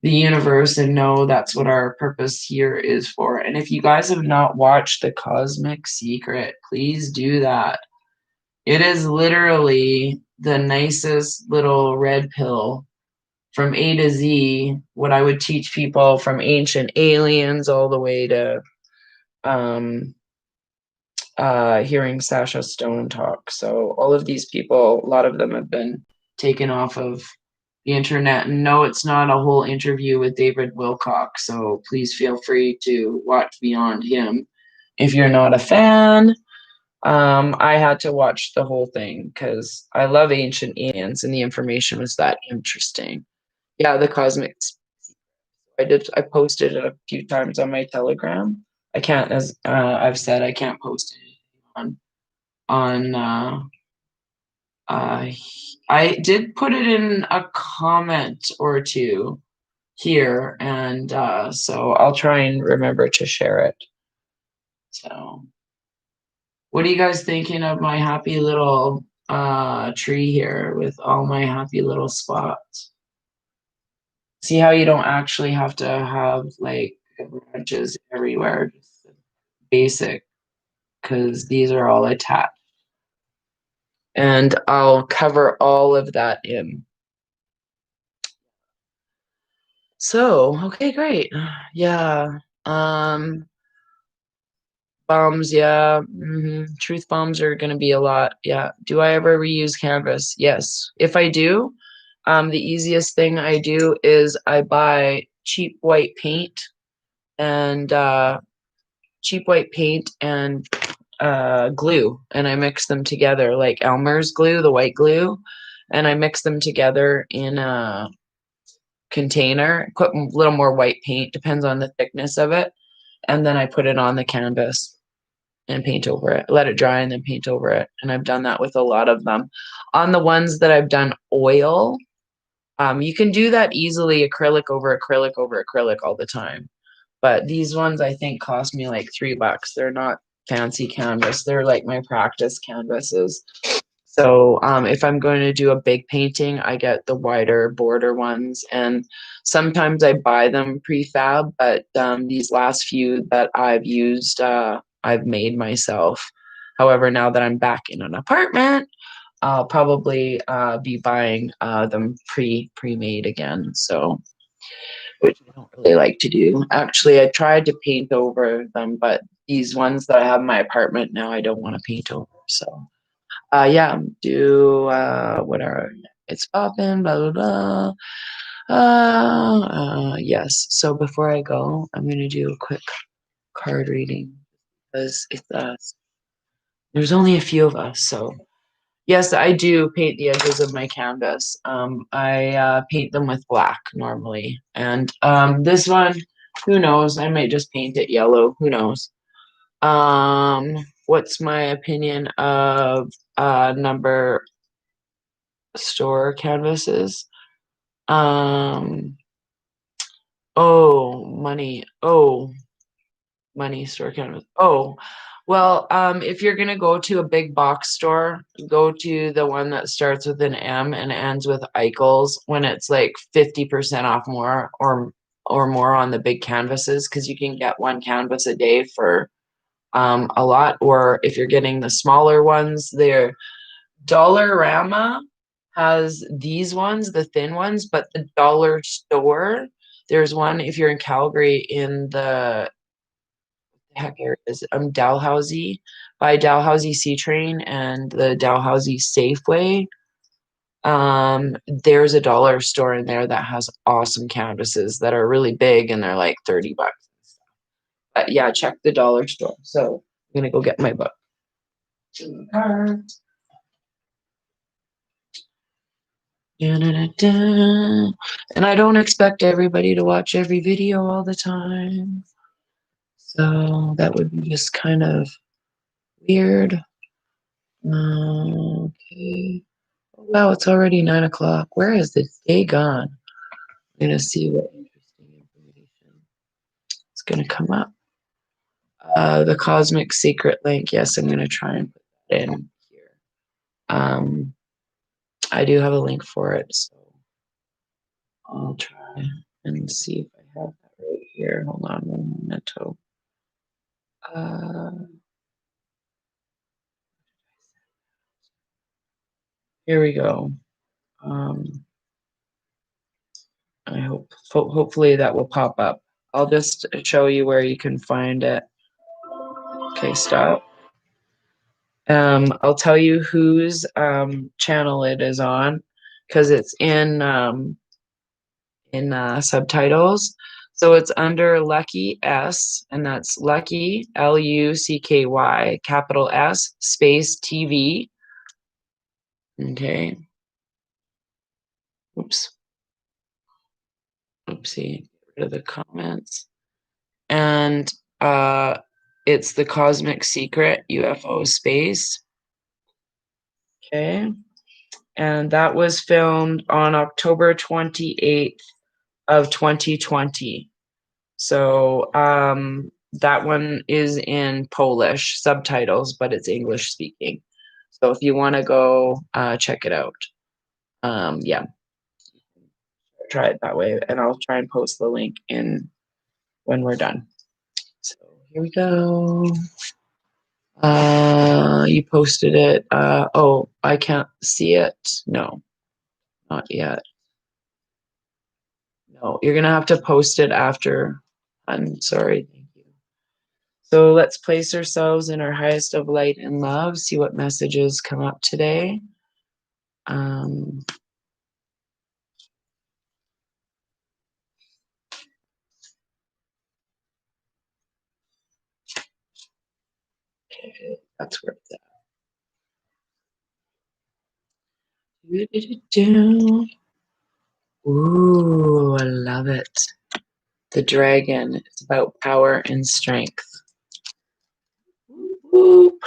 the universe and know that's what our purpose here is for. And if you guys have not watched The Cosmic Secret, please do that. It is literally the nicest little red pill from A to Z, what I would teach people from ancient aliens all the way to um, hearing Sasha Stone talk. So all of these people, a lot of them have been taken off of the internet. And no, it's not a whole interview with David Wilcock. So please feel free to watch beyond him. If you're not a fan, I had to watch the whole thing because I love ancient aliens and the information was that interesting. Yeah, the cosmic. I posted it a few times on my Telegram. I can't, as I've said, I can't post it on uh I did put it in a comment or two here, and so I'll try and remember to share it. So what are you guys thinking of my happy little tree here with all my happy little spots? See how you don't actually have to have like branches everywhere, just basic, because these are all attached. And I'll cover all of that in. So, okay, great. Yeah. Bombs, yeah. Truth bombs are going to be a lot. Yeah. Do I ever reuse canvas? Yes. If I do, the easiest thing I do is I buy and cheap white paint and glue, and I mix them together like Elmer's glue, the white glue, and I mix them together in a container, put a little more white paint, depends on the thickness of it, and then I put it on the canvas and paint over it, let it dry and then paint over it. And I've done that with a lot of them. On the ones that I've done oil, you can do that easily, acrylic over acrylic over acrylic all the time. But these ones I think cost me like $3. They're not fancy canvas. They're like my practice canvases. So if I'm going to do a big painting, I get the wider border ones. And sometimes I buy them prefab, but these last few that I've used, I've made myself. However, now that I'm back in an apartment, I'll probably be buying them pre-made again. So, which I don't really like to do. Actually, I tried to paint over them, but these ones that I have in my apartment now, I don't want to paint over. So, yeah, do what are it's popping, blah blah blah. Yes. So before I go, I'm gonna do a quick card reading because there's only a few of us. So yes, I do paint the edges of my canvas. I paint them with black normally, and this one, who knows? I might just paint it yellow. Who knows? What's my opinion of number store canvases? Um, oh, money. Oh, money store canvas. Oh, well, if you're gonna go to a big box store, go to the one that starts with an M and ends with Eichels when it's like 50% off more or more on the big canvases, because you can get one canvas a day for a lot. Or if you're getting the smaller ones, they're Dollarama has these ones, the thin ones, but the dollar store, there's one if you're in Calgary in the heck area is Dalhousie by Dalhousie C Train and the Dalhousie Safeway. There's a dollar store in there that has awesome canvases that are really big and they're like $30. But yeah, check the dollar store. So I'm gonna go get my book. Da-da-da-da. And I don't expect everybody to watch every video all the time. So that would be just kind of weird. Okay. Wow, it's already 9 o'clock. Where has this day gone? I'm gonna see what interesting information is gonna come up. The Cosmic Secret link. Yes, I'm going to try and put that in here. I do have a link for it, so I'll try and see if I have that right here. Hold on one momento. Here we go. I hopefully that will pop up. I'll just show you where you can find it. Okay, stop. I'll tell you whose channel it is on because it's in subtitles. So it's under Lucky S, and that's Lucky Lucky, capital S, space TV. Okay. Oops. Oopsie. Get rid of the comments. And it's the Cosmic Secret UFO Space. Okay. And that was filmed on October 28th of 2020. So that one is in Polish subtitles, but it's English speaking. So if you want to go check it out, yeah, try it that way. And I'll try and post the link in when we're done. So here we go. You posted it. Oh, I can't see it. No, not yet. No, you're gonna have to post it after. I'm sorry. Thank you. So let's place ourselves in our highest of light and love. See what messages come up today. Okay, that's where it's at. Ooh, I love it. The dragon. It's about power and strength. Ooh.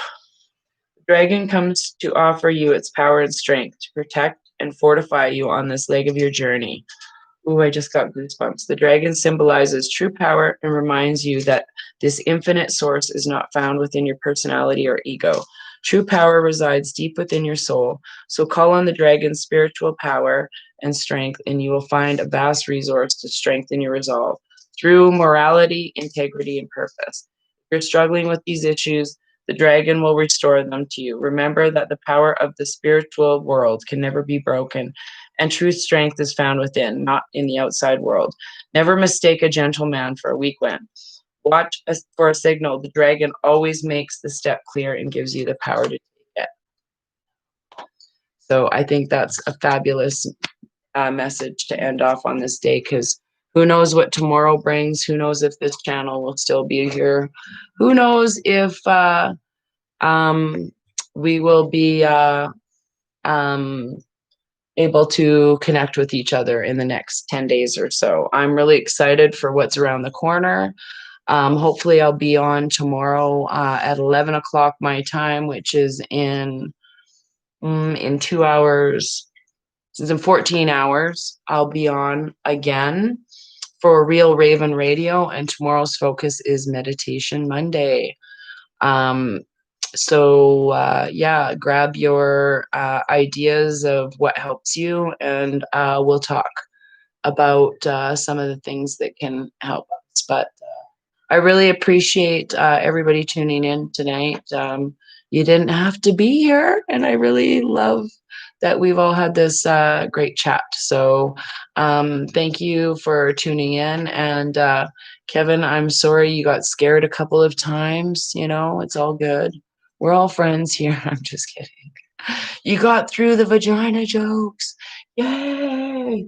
The dragon comes to offer you its power and strength to protect and fortify you on this leg of your journey. Ooh, I just got goosebumps. The dragon symbolizes true power and reminds you that this infinite source is not found within your personality or ego. True power resides deep within your soul. So call on the dragon's spiritual power and strength, and you will find a vast resource to strengthen your resolve through morality, integrity, and purpose. If you're struggling with these issues, the dragon will restore them to you. Remember that the power of the spiritual world can never be broken, and true strength is found within, not in the outside world. Never mistake a gentle man for a weak one. Watch for a signal. The dragon always makes the step clear and gives you the power to take it. So I think that's a fabulous message to end off on this day, because who knows what tomorrow brings? Who knows if this channel will still be here? Who knows if we will be able to connect with each other in the next 10 days or so. I'm really excited for what's around the corner. Hopefully I'll be on tomorrow at 11 o'clock my time, which is in 2 hours. It's in 14 hours. I'll be on again for Real Raven Radio, and tomorrow's focus is Meditation Monday. So yeah, grab your ideas of what helps you, and we'll talk about some of the things that can help us. But I really appreciate everybody tuning in tonight. You didn't have to be here, and I really love that we've all had this great chat. So thank you for tuning in. And Kevin, I'm sorry you got scared a couple of times. You know, it's all good. We're all friends here. I'm just kidding. You got through the vagina jokes. Yay!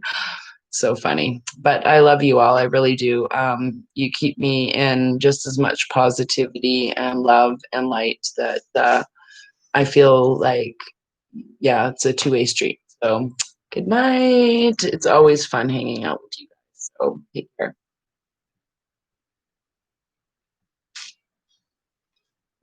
So funny. But I love you all. I really do. You keep me in just as much positivity and love and light that I feel like, yeah, it's a two-way street. So good night. It's always fun hanging out with you guys. So take care.